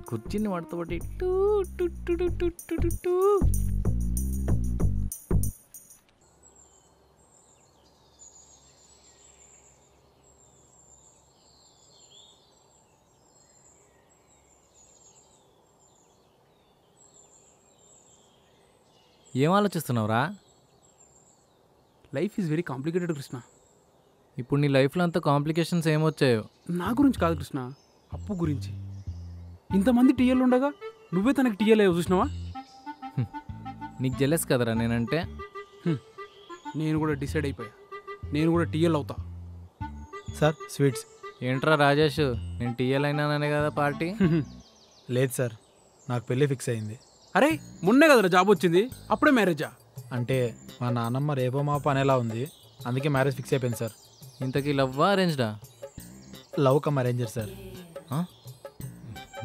కుర్చీని పడతాబట్టి టూ టూ టూ టూ టూ టూ టూ టూ. ఏం ఆలోచిస్తున్నావురా? Life is very complicated Krishna. ఇప్పుడు నీ లైఫ్లో అంత కాంప్లికేషన్స్ ఏమొచ్చాయో? నా గురించి కాదు కృష్ణ, అప్పు గురించి. ఇంతమంది టీఎల్ ఉండగా నువ్వే తనకి టీఎల్ అయ్యో చూసినావా? నీకు జెలస్ కదరా నేనంటే. నేను కూడా డిసైడ్ అయిపోయా, నేను కూడా టీఎల్ అవుతా. Sir sweets. ఏంట్రా రాజేష్, నేను టీఎల్ అయినాననే కదా పార్టీ? లేదు సార్, నాకు పెళ్ళి ఫిక్స్ అయింది. అరే మొన్నే కదరా జాబ్ వచ్చింది, అప్పుడే మ్యారేజా? అంటే మా నాన్నమ్మ రేపో మాపో అనేలా ఉంది, అందుకే మ్యారేజ్ ఫిక్స్ అయిపోయింది సార్. ఇంతకీ లవ్వా అరేంజ్డా? Love cum arranged sir.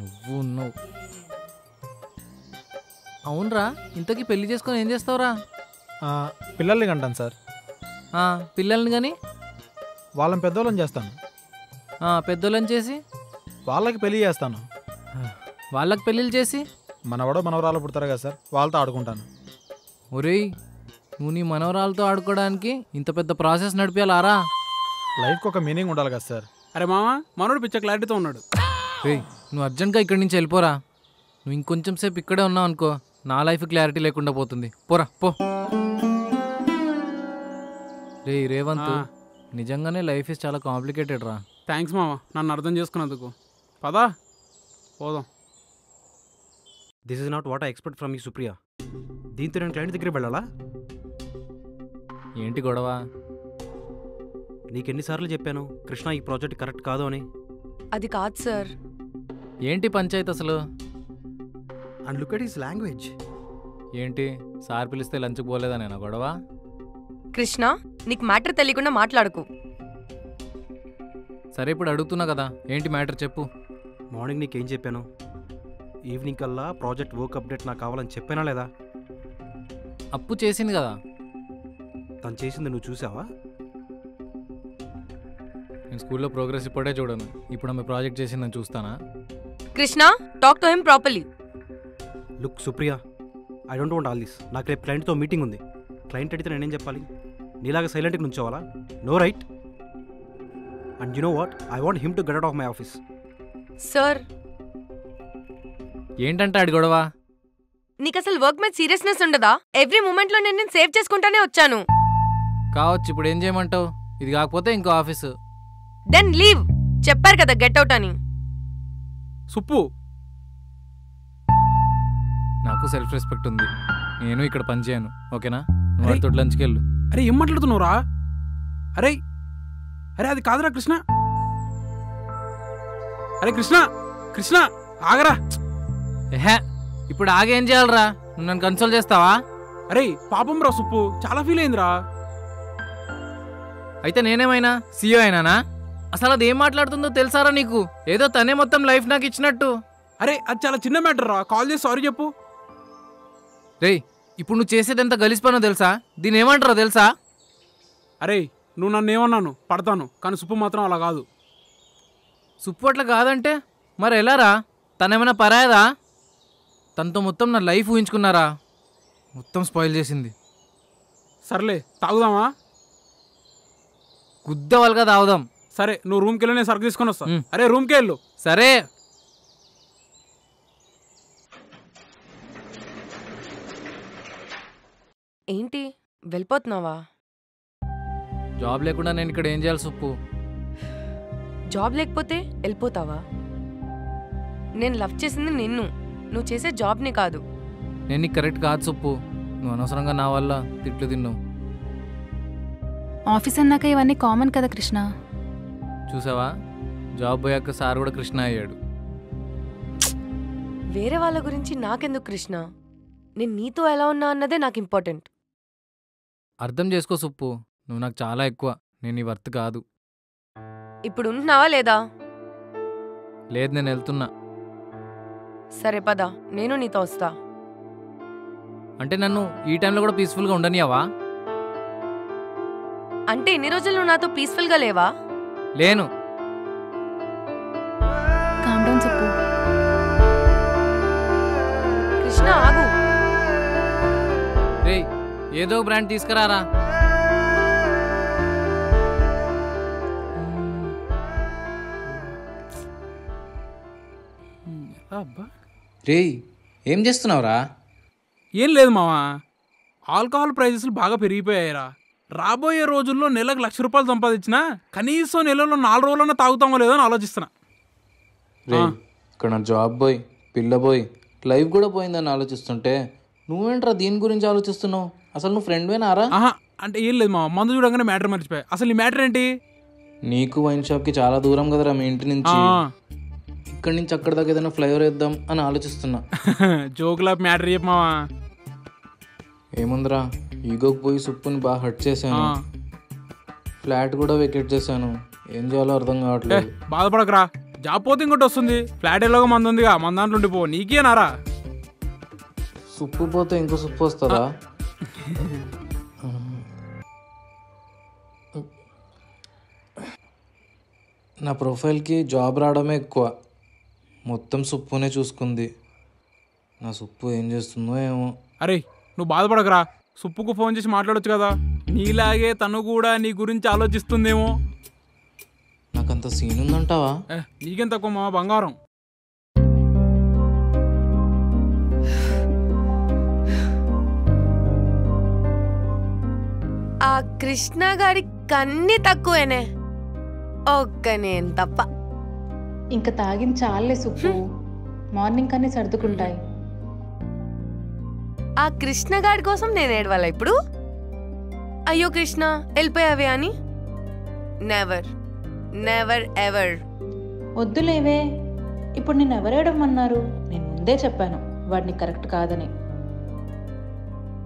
నువ్వు ఉన్నావు. అవునరా, ఇంతకీ పెళ్లి చేసుకొని ఏం చేస్తావురా? పిల్లల్ని కంటాను సార్. పిల్లల్ని కానీ వాళ్ళని పెద్దోళ్ళని చేస్తాను. పెద్దోళ్ళని చేసి వాళ్ళకి పెళ్లి చేస్తాను. వాళ్ళకి పెళ్ళిళ్ళు చేసి మనవడో మనవరాలు పుడతారు కదా సార్, వాళ్ళతో ఆడుకుంటాను. ఒరేయ్, నువ్వు నీ మనవరాలతో ఆడుకోవడానికి ఇంత పెద్ద ప్రాసెస్ నడిపేయాలారా? లైఫ్కి ఒక మీనింగ్ ఉండాలి కదా సార్. అరే మామ, మనోడు పిచ్చ క్లారిటీతో ఉన్నాడు. రేయ్, నువ్వు అర్జెంట్గా ఇక్కడి నుంచి వెళ్ళిపోరా. నువ్వు ఇంకొంచెం సేపు ఇక్కడే ఉన్నావు అనుకో, నా లైఫ్ క్లారిటీ లేకుండా పోతుంది. పోరా పో. రేవంత్, నిజంగానే లైఫ్ ఇస్ చాలా కాంప్లికేటెడ్ రా. థ్యాంక్స్ మామ, నన్ను అర్థం చేసుకున్నందుకు. పదా పోదాం. This is not what I expect from you Supriya. దీంతో నేను క్లయింట్ దగ్గర వెళ్ళాలా? ఏంటి గొడవ? నీకెన్నిసార్లు చెప్పాను కృష్ణ ఈ ప్రాజెక్ట్ కరెక్ట్ కాదు అని? అది కాదు సార్. ఏంటి పంచాయతీ అసలు? And look at his language. ఏంటి సార్ పిలిస్తే లంచ్కి పోలేదనేనా గొడవ? కృష్ణ, నీకు మ్యాటర్ తెలియకుండా మాట్లాడకు. సరే ఇప్పుడు అడుగుతున్నా కదా, ఏంటి మ్యాటర్ చెప్పు. మార్నింగ్ నీకేం చెప్పాను? ఈవినింగ్ కల్లా ప్రాజెక్ట్ వర్క్ అప్డేట్ నాకు కావాలని చెప్పానా లేదా? అప్పు చేసింది కదా. తను చేసింది నువ్వు చూసావా? నేను స్కూల్లో ప్రోగ్రెస్ ఇప్పుడే చూడను, ఇప్పుడు ఆమె ప్రాజెక్ట్ చేసిందని చూస్తానా? Krishna, talk to him properly. Look Supriya, I don't want all this. నాకు రేపు క్లయింట్తో మీటింగ్ ఉంది. క్లయింట్ అడిగితే నేనేం చెప్పాలి? నీలాగా సైలెంట్గా నుంచోవాలా? No right. And you know what, I want him to get out of my office. Sir, ఏంటంటే ఆడి గొడవ? నీకు అసలు వర్క్ మీద సీరియస్నెస్ ఉండదా? ఎవ్రీ మూమెంట్లో నేను సేవ్ చేసుకుంటానే వచ్చాను. కావచ్చు, ఇప్పుడు ఏం చేయమంటావు? ఇది కాకపోతే ఇంకో ఆఫీసు. Then leave. చెప్పారు కదా గెట్ అవుట్ అని. సుప్పు, నాకు సెల్ఫ్ రెస్పెక్ట్ ఉంది, నేను ఇక్కడ పని చేయను, ఓకేనా? నువ్వు వాడితో లంచ్కి వెళ్ళు. అరే ఏం మాట్లాడుతున్నావురా? అరే అరే అది కాదురా కృష్ణ. అరే కృష్ణ, కృష్ణ ఆగరా. ఏహే, ఇప్పుడు ఆగేం చేయాలరా? నువ్వు నన్ను కన్సోల్ చేస్తావా? అరే పాపం రా సుప్పు, చాలా ఫీల్ అయిందిరా. అయితే నేనేమైనా సీఈఓ అయినానా? అసలు అది ఏం మాట్లాడుతుందో తెలుసారా నీకు? ఏదో తనే మొత్తం లైఫ్ నాకు ఇచ్చినట్టు. అరే అది చాలా చిన్న మ్యాటర్ రా, కాల్ చేసి సారీ చెప్పు. రేయ్, ఇప్పుడు నువ్వు చేసేది ఎంత గలీజ్ పనో తెలుసా? దీని ఏమంటారో తెలుసా? అరే నువ్వు నన్ను ఏమన్నాను పడతాను, కానీ సుప్పు మాత్రం అలా కాదు. సుప్పు అట్లా కాదంటే మరి ఎలారా? తనేమైనా పరాయదా? తనతో మొత్తం నా లైఫ్ ఊహించుకున్నారా? మొత్తం స్పాయిల్ చేసింది. సర్లే తాగుదామా? గుద్దవాళ్ళుగా తాగుదాం. సరే నువ్వు రూమ్కి వెళ్ళి నేను సరుకు తీసుకొని వస్తా. అరే రూమ్కి వెళ్ళు. సరే. ఏంటి వెళ్ళిపోతున్నావా? జాబ్ లేకుండా నేను ఇక్కడ ఏం చేయాలి సుప్పు? జాబ్ లేకపోతే వెళ్ళిపోతావా? నేను లవ్ చేసింది నిన్ను, నువ్వు చేసే జాబ్ని కాదు. నేను నీకు కరెక్ట్ కాదు సుప్పు. నువ్వు అనవసరంగా నా వల్ల తిట్లు తిన్నావు. ఆఫీస్ అన్నాక ఇవన్నీ కామన్ కదా కృష్ణ. చూసావా, జాబ్ పోయాక సార్ కూడా కృష్ణ అయ్యాడు. వేరే వాళ్ళ గురించి నాకెందుకు కృష్ణ? నేను నీతో ఎలా ఉన్నా అన్నదే నాకు ఇంపార్టెంట్. అర్థం చేసుకో సుప్పు, నువ్వు నాకు చాలా ఎక్కువ. నేను నీ వర్త్ కాదు. ఇప్పుడు ఉంటున్నావా లేదా? లేదు, నేను వెళ్తున్నా. సరే పద, నేను నీతో వస్తా. అంటే నన్ను ఈ టైంలో కూడా పీస్ఫుల్గా ఉండనియావా? అంటే ఇన్ని రోజులు నువ్వు నాతో పీస్ఫుల్గా లేవా? లేను. Calm down సుప్పు. కృష్ణ ఆగు. రేయ్, ఏదో బ్రాండ్ తీసుకురారా. రేయ్, ఏం చేస్తున్నావురా? ఏం లేదు మావా, ఆల్కహాల్ ప్రైజెస్లు బాగా పెరిగిపోయాయిరా. రాబోయే రోజుల్లో నెలకు 1,00,000 రూపాయలు సంపాదించినా కనీసం నెలలో 4 రోజులన్నా తాగుతామో లేదో అని ఆలోచిస్తున్నా. ఇక్కడ జాబ్ పోయి, పిల్ల పోయి, లైఫ్ కూడా పోయిందని ఆలోచిస్తుంటే నువ్వేంట్రా దీని గురించి ఆలోచిస్తున్నావు? అసలు నువ్వు ఫ్రెండ్ వేనారా? ఆహా, అంటే ఏం లేదు మావా, మందు చూడగానే మ్యాటర్ మర్చిపోయా. అసలు ఈ మ్యాటర్ ఏంటి? నీకు వైన్ షాప్కి చాలా దూరం కదరా మీ ఇంటి నుంచి. ఇక్కడి నుంచి అక్కడ దాకా ఏదైనా ఫ్లైఓవర్ వేద్దాం అని ఆలోచిస్తున్నా. జోకులా మ్యాటర్ చెప్పు మావా. ఏముందిరా, ఈగోకి పోయి సుప్పుని బాగా హర్ట్ చేశాను. ఫ్లాట్ కూడా వెకేట్ చేశాను. ఏం చేయాలో అర్థం కావట్లేదు. బాధపడకరా, జాబ్ పోతే ఇంకోటి వస్తుంది. ఫ్లాట్ ఎలాగో మంది ఉందిగా, మన దాంట్లో ఉండిపో. నీకేనారా? సుప్పు పోతే ఇంకో సుప్పు వస్తుందా? నా ప్రొఫైల్కి జాబ్ రావడమే ఎక్కువ. మొత్తం సుప్పునే చూసుకుంది. నా సుప్పు ఏం చేస్తుందో ఏమో. అరే నువ్వు బాధపడకరా, సుప్పుకు ఫోన్ చేసి మాట్లాడొచ్చు కదా. నీలాగే తను కూడా నీ గురించి ఆలోచిస్తుందేమో. నాకంత సీన్ ఉందంటావా? నీకేం తక్కువ మా బంగారం. ఆ కృష్ణ గారికి అన్ని తక్కువేనే, ఒక్క నేను తప్ప. ఇంకా తాగిన చాలే సుప్పు, మార్నింగ్ కన్నీ సర్దుకుంటాయి. ఆ కృష్ణ గాడి కోసం నేను ఏడవాలా ఇప్పుడు? అయ్యో కృష్ణ వెళ్ళిపోయావే అని? Never, never ever. వద్దులేవే, ఇప్పుడు నేను ఎవరేడమన్నారు? నేను ముందే చెప్పాను వాడిని కరెక్ట్ కాదని.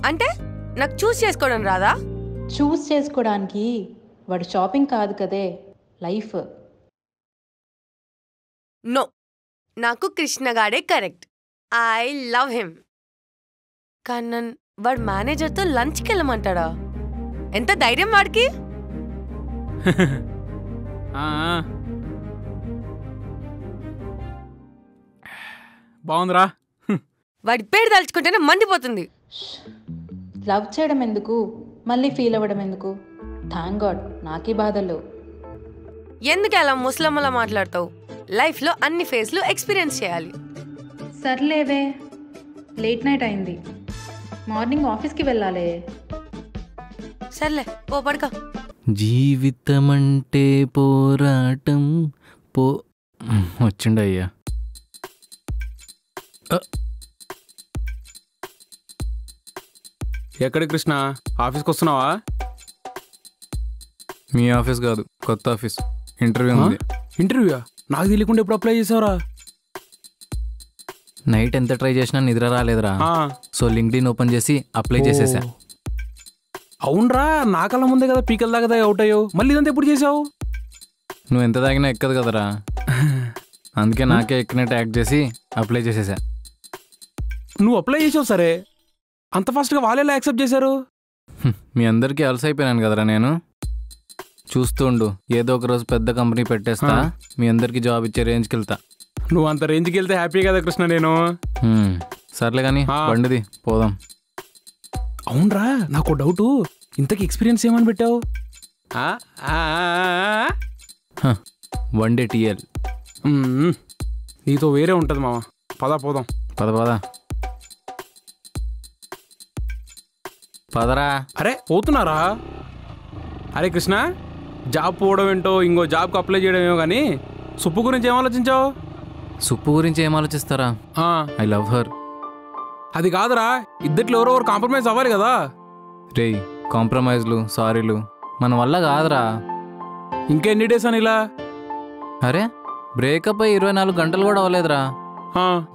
అంటే నాకు చూస్ చేసుకోవడం రాదా? చూస్ చేసుకోవడానికి వాడు షాపింగ్ కాదు కదే, లైఫ్. నో, నాకు కృష్ణ గాడే కరెక్ట్. I love him. కానీ నన్ను వాడు మేనేజర్తో లంచ్కి వెళ్ళమంటాడా? ఎంత ధైర్యం వాడికి? బాగుందిరా. వాడి పేరు తలుచుకుంటేనే మండిపోతుంది. లవ్ చేయడం ఎందుకు, మళ్ళీ ఫీల్ అవ్వడం ఎందుకు? థ్యాంక్ గాడ్ నాకీ బాధలు. ఎందుకు అలా ముస్లమ్మలా మాట్లాడతావు? లైఫ్లో అన్ని ఫేజ్లు ఎక్స్పీరియన్స్ చేయాలి. సర్లేవే, లేట్ నైట్ అయింది, మార్నింగ్ ఆఫీస్కి వెళ్ళాలి. సర్లే పో పడుకో. జీవితం అంటే పోరాటం వచ్చిండయ్యా. ఎక్కడి కృష్ణ, ఆఫీస్కి వస్తున్నావా? మీ ఆఫీస్ కాదు, కొత్త ఆఫీస్. ఇంటర్వ్యూ ఉంది. ఇంటర్వ్యూ? నాకు తెలియకుండా ఎప్పుడు అప్లై చేసావురా? నైట్ ఎంత ట్రై చేసినా నిద్ర రాలేదురా. సో లింక్డ్ఇన్ ఓపెన్ చేసి అప్లై చేసేసా. అవునరా, నాకల్లా ముందే కదా పీకల దాకా అవుట్ అయ్యావు. మళ్ళీ ఇదంతా ఎప్పుడు చేసావు? నువ్వు ఎంత తాగినా ఎక్కదు కదరా, అందుకే నాకే ఎక్కినట్టు యాక్ట్ చేసి అప్లై చేసేసా. నువ్వు అప్లై చేసావు సరే, అంత ఫాస్ట్గా వాళ్ళెలా యాక్సెప్ట్ చేశారు? మీ అందరికీ అలసి అయిపోయాను కదరా నేను. చూస్తూ ఉండు, ఏదో ఒక రోజు పెద్ద కంపెనీ పెట్టేస్తా, మీ అందరికి జాబ్ ఇచ్చే రేంజ్కి వెళ్తా. నువ్వు అంత రేంజ్కి వెళ్తే హ్యాపీ కదా కృష్ణ నేను. సర్లే కానీ బండిది పోదాం. అవునరా, నాకు డౌటు, ఇంతకీ ఎక్స్పీరియన్స్ ఏమని పెట్టావు? 1 day TL. నీతో వేరే ఉంటుంది మామ. పదా పోదాం. పదరా. అరే పోతున్నారా? అరే కృష్ణ, జాబ్ పోవడం ఏంటో, ఇంకో జాబ్కి అప్లై చేయడమేమో కానీ సుప్పు గురించి ఏం ఆలోచించావు? సుప్పు గురించి ఏం ఆలోచిస్తారా? I love her. అది కాదురా, ఇద్దట్లో ఎవరో కాంప్రమైజ్ అవ్వాలి కదా. రే, కాంప్రమైజ్లు సారీలు మన వల్ల కాదురా. ఇంకెన్ని డేస్ అని ఇలా? అరే బ్రేకప్ అయ్యి 24 గంటలు కూడా అవ్వలేదురా.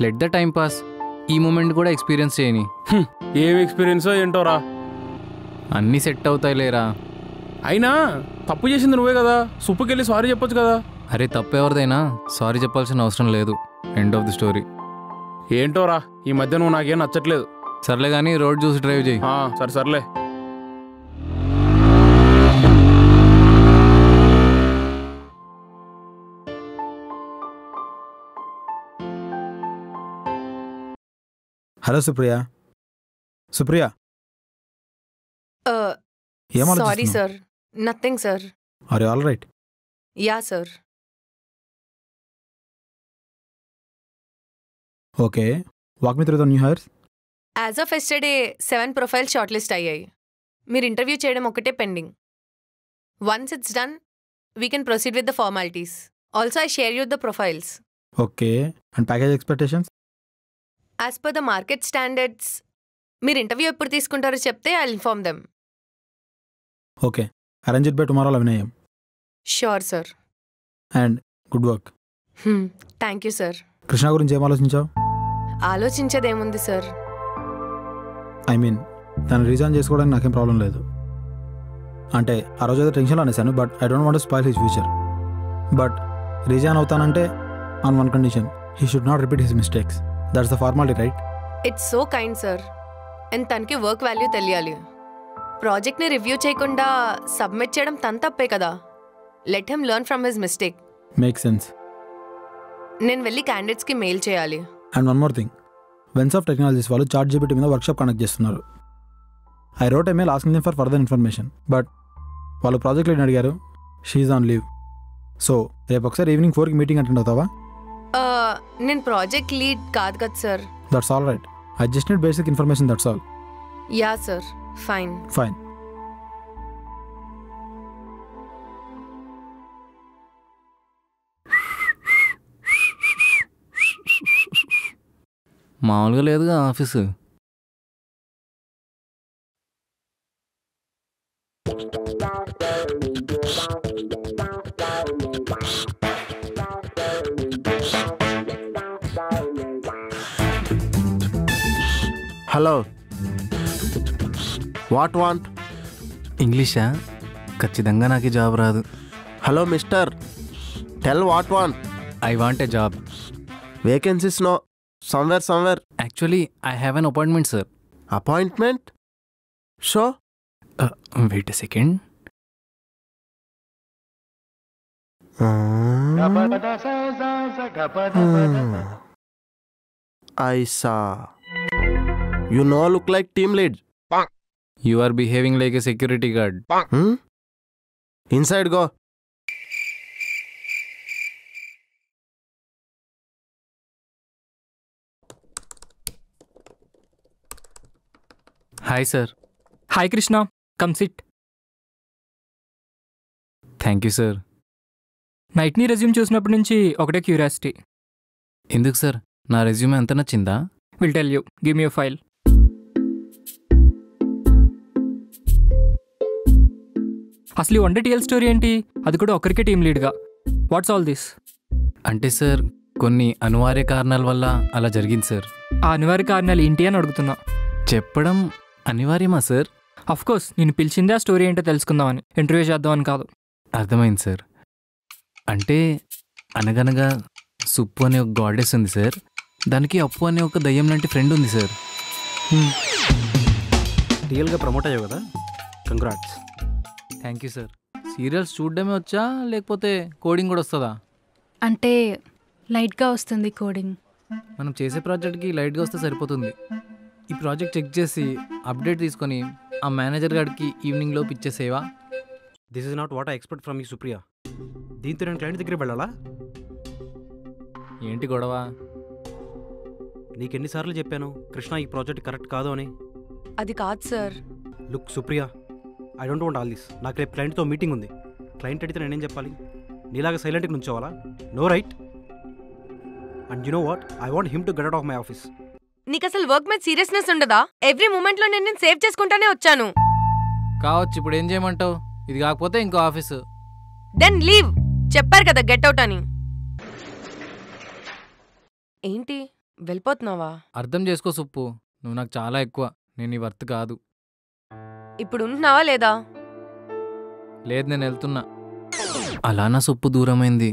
Let the time pass. ఈ మూమెంట్ కూడా ఎక్స్పీరియన్స్ చేయని. ఏం ఎక్స్పీరియన్సో ఏంటోరా. అన్నీ సెట్ అవుతాయి లేరా. అయినా తప్పు చేసింది నువ్వే కదా, సుప్పుకెళ్ళి సారీ చెప్పొచ్చు కదా. అరే తప్పు ఎవరిదైనా సారీ చెప్పాల్సిన అవసరం లేదు. End of the story. ఏంటోరా, ఈ మధ్య నువ్వు నాకేం నచ్చట్లేదు. సర్లే కానీ రోడ్ చూసి డ్రైవ్ చేయి. సర్లే. Hello Supriya. Sorry sir, nothing sir. Are you all right? Ya sir. Okay, walk me through the new hires. As of yesterday 7 profiles shortlist అయ్యాయి. మీరు ఇంటర్వ్యూ చేయడం ఒకటే pending. Once it's done we can proceed with the formalities. Also I share you the profiles. Okay, and package expectations? As per the market standards మీరు interview ఎప్పుడు తీసుకుంటారో చెప్తే I inform them. Okay, arrange it by tomorrow 11 AM. Sure sir. And good work. Thank you sir. Krishna గురించి ఏం ఆలోచించావు? ఆలోచించేదేముంది సార్, I mean తను రీజాయిన్ చేసుకోవడానికి నాకేం ప్రాబ్లం లేదు. అంటే ఆ రోజు అయితే టెన్షన్లో అనేసాను, but I don't want to spoil his future. But rejoin అవుతానంటే on one condition, he should not repeat his mistakes. That's the formality, right? It's so kind sir. And తనకి వర్క్ వాల్యూ తెలియాలి. ప్రాజెక్ట్ని రివ్యూ చేయకుండా submit చేయడం తన తప్పే కదా. Let him learn from his mistake. Make sense. నేను వెళ్ళి క్యాండిడేట్స్కి మెయిల్ చేయాలి. అండ్ వన్ మోర్ థింగ్, వెన్సాఫ్ టెక్నాలజీస్ వాళ్ళు ChatGPT మీద వర్క్షాప్ కండక్ట్ చేస్తున్నారు. I wrote mail asking them for further information, but వాళ్ళు ప్రాజెక్ట్ లీడ్ అడిగారు. She's on leave. సో రేపు ఒకసారి ఈవినింగ్ 4కి మీటింగ్ అటెండ్ అవుతావా? నేను ప్రాజెక్ట్ లీడ్ కాదు కదా sir. That's all right. I just need basic information, that's all. Yeah sir, fine. మామూలుగా లేదుగా ఆఫీసు. Hello want ఇంగ్లీషా? ఖచ్చితంగా నాకు ఈ జాబ్ రాదు. Hello mister, tell want. I want a job. Vacancies no, somewhere. Actually I have an appointment sir. Appointment? Show wait a second. I saw. You know, look like team lead. You are behaving like a security guard. Inside go. Hi sir. Hi Krishna, come sit. Thank you sir. నైట్ని resume చూసినప్పటి నుంచి ఒకటే curiosity. ఎందుకు sir? నా resume అంత నచ్చిందా? Will tell you, give me you file. అసలు ఈ 1 స్టోరీ ఏంటి? అది కూడా ఒకరికే టీమ్ లీడ్గా. What's all this? అంటే సార్ కొన్ని అనివార్య కారణాల వల్ల అలా జరిగింది సార్. ఆ అనివార్య కారణాలు ఏంటి అని అడుగుతున్నా. చెప్పడం అనివార్యమా సార్? అఫ్ కోర్స్, నేను పిలిచిందే ఆ స్టోరీ ఏంటో తెలుసుకుందామని, ఇంటర్వ్యూ చేద్దామని కాదు. అర్థమైంది సార్. అంటే అనగనగా సుప్పు అనే ఒక గాడెస్ ఉంది సార్, దానికి అప్పు అనే ఒక దయ్యం లాంటి ఫ్రెండ్ ఉంది సార్. రియల్గా ప్రమోట్ అయ్యావు కదా, congrats. Thank you sir. Serials చూడడమే వచ్చా లేకపోతే కోడింగ్ కూడా వస్తుందా? అంటే లైట్గా వస్తుంది కోడింగ్. మనం చేసే ప్రాజెక్ట్కి లైట్గా వస్తే సరిపోతుంది. ఈ ప్రాజెక్ట్ చెక్ చేసి అప్డేట్ తీసుకొని ఆ మేనేజర్ గారికి ఈవినింగ్ లోపు ఇచ్చేసేవా? This is not what I expect from you Supriya. దీంతో నేను క్లయింట్ దగ్గరికి వెళ్ళాలా? ఏంటి గొడవ? నీకెన్నిసార్లు చెప్పాను కృష్ణ ఈ ప్రాజెక్ట్ కరెక్ట్ కాదు అని? అది కాదు sir. Look Supriya, I don't want all this. నాకు రేపు క్లయింట్తో మీటింగ్ ఉంది. క్లయింట్ అడిగితే నేనేం చెప్పాలి? నీలాగా సైలెంట్గా నుంచోవాలా? No right. And you know what, I want him to get out of my office. నీకు అసలు వర్క్ మీద సీరియస్నెస్ ఉండదా? ఎవ్రీ మూమెంట్లో నేను సేవ్ చేసుకుంటానే వచ్చాను. కావచ్చు, ఇప్పుడు ఏం చేయమంటావు? ఇది కాకపోతే ఇంకో ఆఫీసు. Then leave. చెప్పారు కదా గెట్ అవుట్ అని. ఏంటి వెళ్ళిపోతున్నావా? అర్థం చేసుకో సుప్పు, నువ్వు నాకు చాలా ఎక్కువ. నేను ఈ వర్త్ కాదు. ఇప్పుడు ఉంటున్నావా లేదా? లేదు, నేను వెళ్తున్నా. అలా నా సుప్పు దూరమైంది.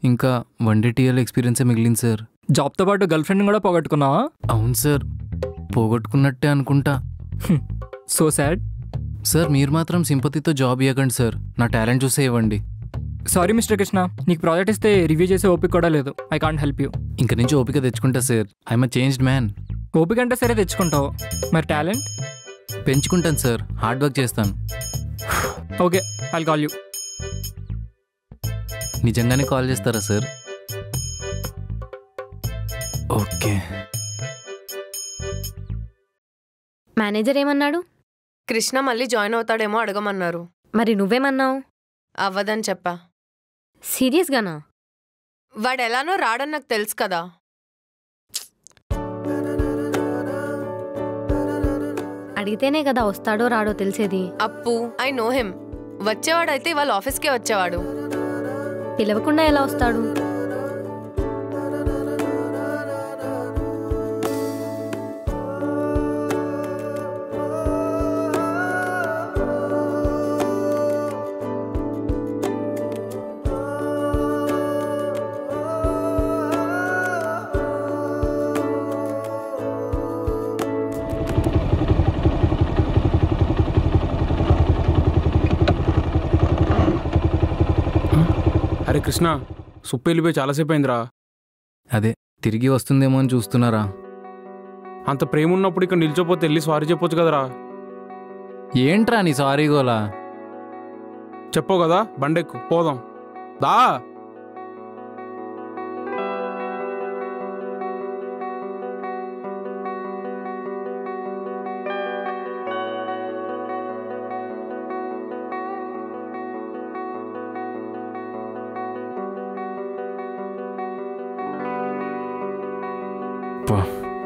ఇంకా 1 day TL ఎక్స్పీరియన్సే మిగిలింది సార్. జాబ్తో పాటు గర్ల్ ఫ్రెండ్ కూడా పోగొట్టుకున్నావా? అవును సార్, పోగొట్టుకున్నట్టే అనుకుంటా. So sad. సార్ మీరు మాత్రం సింపతితో జాబ్ ఇవ్వకండి సార్, నా టాలెంట్ చూసే ఇవ్వండి. సారీ మిస్టర్ కృష్ణ, నీకు ప్రాజెక్ట్ ఇస్తే రివ్యూ చేసే ఓపిక కూడా లేదు. I can't help you. ఇంక నుంచి ఓపిక తెచ్చుకుంటా sir. I'm a changed man. ఓపిక అంటే సరే తెచ్చుకుంటావు, మరి టాలెంట్? పెంచుకుంటాను సార్, హార్డ్ వర్క్ చేస్తాను. Okay, I'll call you. నిజంగానే కాల్ చేస్తారా సార్? ఓకే. మేనేజర్ ఏమన్నాడు? కృష్ణ మళ్ళీ జాయిన్ అవుతాడేమో అడగమన్నారు. మరి నువ్వేమన్నావు? అవ్వదని చెప్పా. సీరియస్గానా? వాడు ఎలానో రాడని నాకు తెలుసు కదా. అడిగితేనే కదా వస్తాడో రాడో తెలిసేది. అప్పు, ఐ నో హిమ్. వచ్చేవాడైతే వాళ్ళ ఆఫీస్కే వచ్చేవాడు. పిలవకుండా ఎలా వస్తాడు? అరే కృష్ణ, సుప్పు వెళ్ళిపోయి చాలాసేపు అయిందిరా. అదే తిరిగి వస్తుందేమో అని చూస్తున్నారా? అంత ప్రేమ ఉన్నప్పుడు ఇక్కడ నిల్చోపోతే వెళ్ళి సారీ చెప్పొచ్చు కదరా. ఏంట్రా నీ సారీ గోలా? చెప్పవు కదా, బండెక్కు పోదాం దా.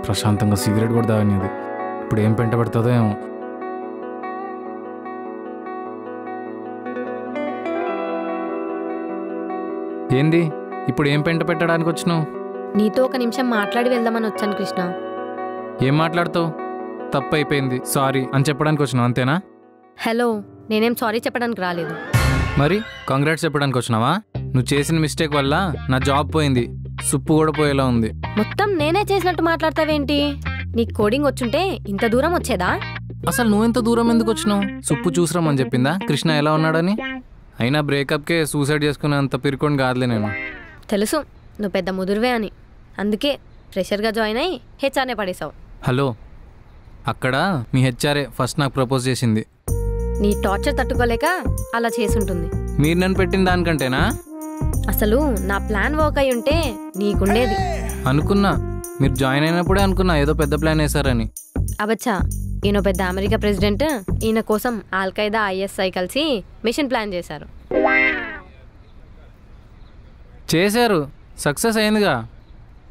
ప్రశాంతంగా సిగరెట్ కూడా తాగనిది. ఇప్పుడు ఏం పెంట పడుతుందో ఏమో. ఏంది ఇప్పుడు ఏం పెంట పెట్టడానికి వచ్చినావు? నీతో ఒక నిమిషం మాట్లాడి వెళ్దామని వచ్చాను కృష్ణ. ఏం మాట్లాడుతావు? తప్పు అయిపోయింది, సారీ అని చెప్పడానికి వచ్చినావు అంతేనా? హలో, నేనేం సారీ చెప్పడానికి రాలేదు. మరి కాంగ్రాట్స్ చెప్పడానికి వచ్చినావా? నువ్వు చేసిన మిస్టేక్ వల్ల నా జాబ్ పోయింది, సుప్పు కూడా పోయేలా ఉంది. మొత్తం నేనే చేసినట్టు మాట్లాడతావేంటి? నీకు కోడింగ్ వచ్చుంటే ఇంత దూరం వచ్చేదా? అసలు నువ్వెంత దూరం ఎందుకు వచ్చినావు? సుప్పు చూసరామని చెప్పిందా కృష్ణ ఎలా ఉన్నాడని? అయినా బ్రేకప్కే సూసైడ్ చేసుకునేంత పిరుకొని కాదులే నేను. తెలుసు నువ్వు పెద్ద ముదురువే అని, అందుకే ఫ్రెషర్గా జాయిన్ అయ్యి హెచ్ఆర్నే పడేశావు. హలో, అక్కడ మీ హెచ్ఆర్ఏ ఫస్ట్ నాకు ప్రపోజ్ చేసింది. నీ టార్చర్ తట్టుకోలేక అలా చేసుంటుంది. మీరు నన్ను పెట్టిన దానికంటేనా? అసలు నా ప్లాన్ వర్క్ అయి ఉంటే నీకుండేది. అనుకున్నా, మీరు జాయిన్ అయినప్పుడే అనుకున్నా ఏదో పెద్ద ప్లాన్ వేశారని. అవచ్చా, ఈయన పెద్ద అమెరికా ప్రెసిడెంట్, ఈయన కోసం ఆల్ఖైదా ఐఎస్ఐ కలిసి మిషన్ ప్లాన్ చేశారు. చేశారు, సక్సెస్ అయిందిగా.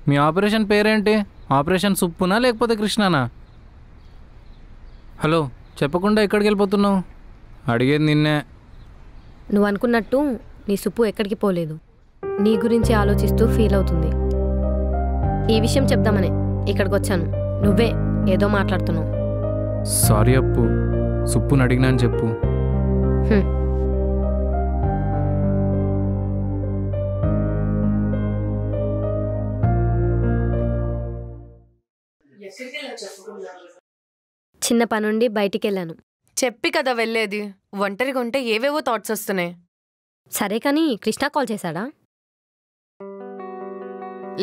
మీ ఆపరేషన్ పేరేంటి? ఆపరేషన్ సుప్పునా లేకపోతే కృష్ణనా? హలో, చెప్పకుండా ఎక్కడికి వెళ్ళిపోతున్నావు? అడిగేది నిన్నే. నువ్వు అనుకున్నట్టు నీ సుప్పు ఎక్కడికి పోలేదు, నీ గురించి ఆలోచిస్తూ ఫీల్ అవుతుంది. ఈ విషయం చెప్దామని ఇక్కడికి వచ్చాను, నువ్వే ఏదో మాట్లాడుతున్నావు. సారీ అప్పు, సుప్పుని అడిగినా అని చెప్పు. చిన్న పనుండి బయటికి వెళ్ళాను. చెప్పి కదా వెళ్ళేది, ఒంటరిగా ఉంటే ఏవేవో థాట్స్ వస్తున్నాయి. సరే కానీ కృష్ణ కాల్ చేశాడా?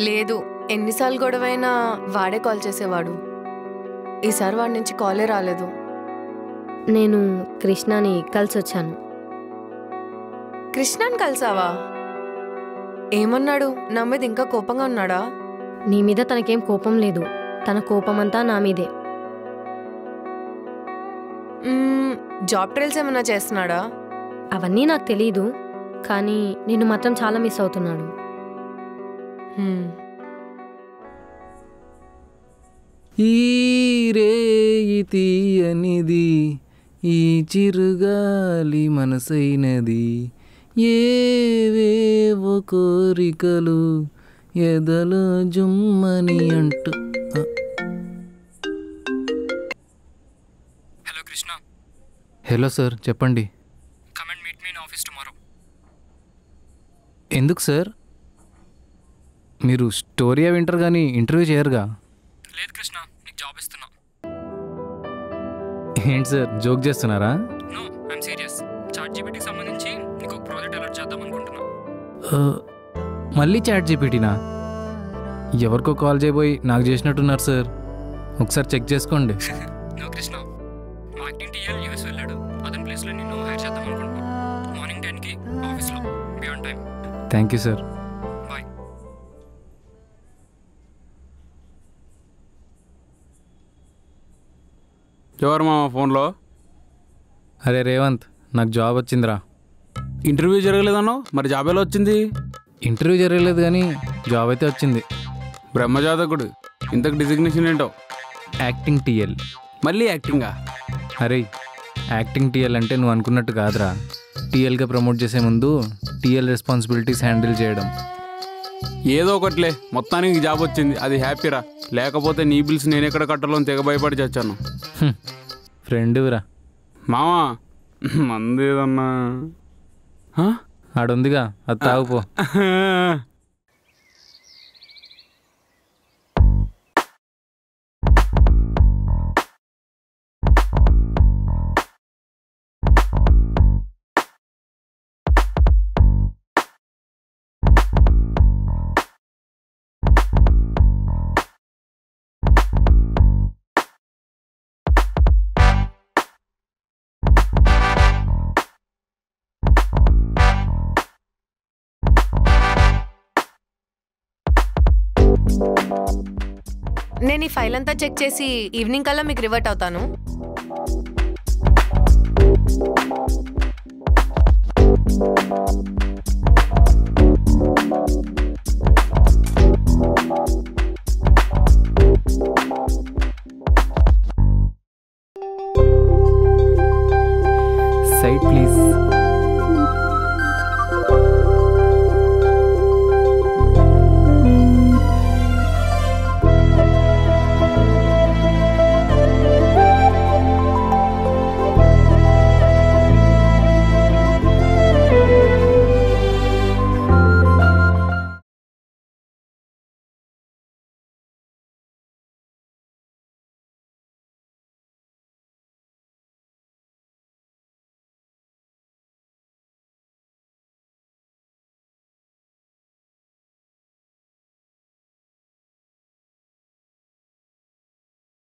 లేదు, ఎన్నిసార్లు గొడవైనా వాడే కాల్ చేసేవాడు. ఈసారి వాడి నుంచి కాలే రాలేదు. నేను కృష్ణని కలిసి వచ్చాను. కృష్ణని కలిసావా? ఏమన్నాడు? నా మీద ఇంకా కోపంగా ఉన్నాడా? నీ మీద తనకేం కోపం లేదు, తన కోపమంతా నా మీదే. జాబ్ ట్రైల్స్ ఏమన్నా చేస్తున్నాడా? అవన్నీ నాకు తెలీదు, కానీ నిన్ను మాత్రం చాలా మిస్ అవుతున్నాడు. ఈ రేయి తీయనిది, ఈ చిరుగాలి మనసైనది, ఏవేవో కోరికలు ఎదలో జుమ్మని అంటూ. హలో కృష్ణ. హలో సార్, చెప్పండి. Come and meet me in office tomorrow. ఎందుకు సార్? మీరు స్టోరీ వింటారు కానీ ఇంటర్వ్యూ చేయరుగా? లేదు కృష్ణ, నీకు జాబ్ ఇస్తున్నా. ఏంటి సార్, జోక్ చేస్తున్నారా? No, I'm serious. చాట్ జీపీటీకి సంబంధించి నీకు ఒక ప్రాజెక్ట్ అలర్ట్ చేద్దాం అనుకుంటున్నా. మళ్ళీ చాట్ జీపీటీనా? ఎవరికో కాల్ చేయబోయి నాకు చేసినట్టున్నారు సార్, ఒకసారి చెక్ చేసుకోండి. నో కృష్ణ, మా యాక్టింగ్ టీఎల్ యూఎస్ వెళ్ళాడు, అతని ప్లేస్లో నిన్ను హైర్ చేద్దాం అనుకుంటున్నా. మార్నింగ్ 10కి ఆఫీస్లో, be on time. Thank you sir. Bye. ఎవరు మా ఫోన్లో? అరే రేవంత్, నాకు జాబ్ వచ్చిందిరా. ఇంటర్వ్యూ జరగలేదన్నో, మరి జాబ్ ఎలా వచ్చింది? ఇంటర్వ్యూ జరగలేదు కానీ జాబ్ అయితే వచ్చింది. బ్రహ్మజాతకుడు, ఇంతకు డిజిగ్నేషన్ ఏంటో? Acting TL. మళ్ళీ యాక్టింగా? అరే, యాక్టింగ్ టీఎల్ అంటే నువ్వు అనుకున్నట్టు కాదురా. టీఎల్గా ప్రమోట్ చేసే ముందు టీఎల్ రెస్పాన్సిబిలిటీస్ హ్యాండిల్ చేయడం. ఏదో ఒకట్లే, మొత్తానికి జాబ్ వచ్చింది, అది హ్యాపీరా. లేకపోతే నీ బిల్స్ నేను ఎక్కడ కట్టాలో తెగ భయపడి చచ్చాను. ఫ్రెండ్రా. మామా మందేదన్నా ఆడుందిగా, అది తాగుపో. నేను ఈ ఫైల్ అంతా చెక్ చేసి ఈవినింగ్ కల్లా మీకు రివర్ట్ అవుతాను.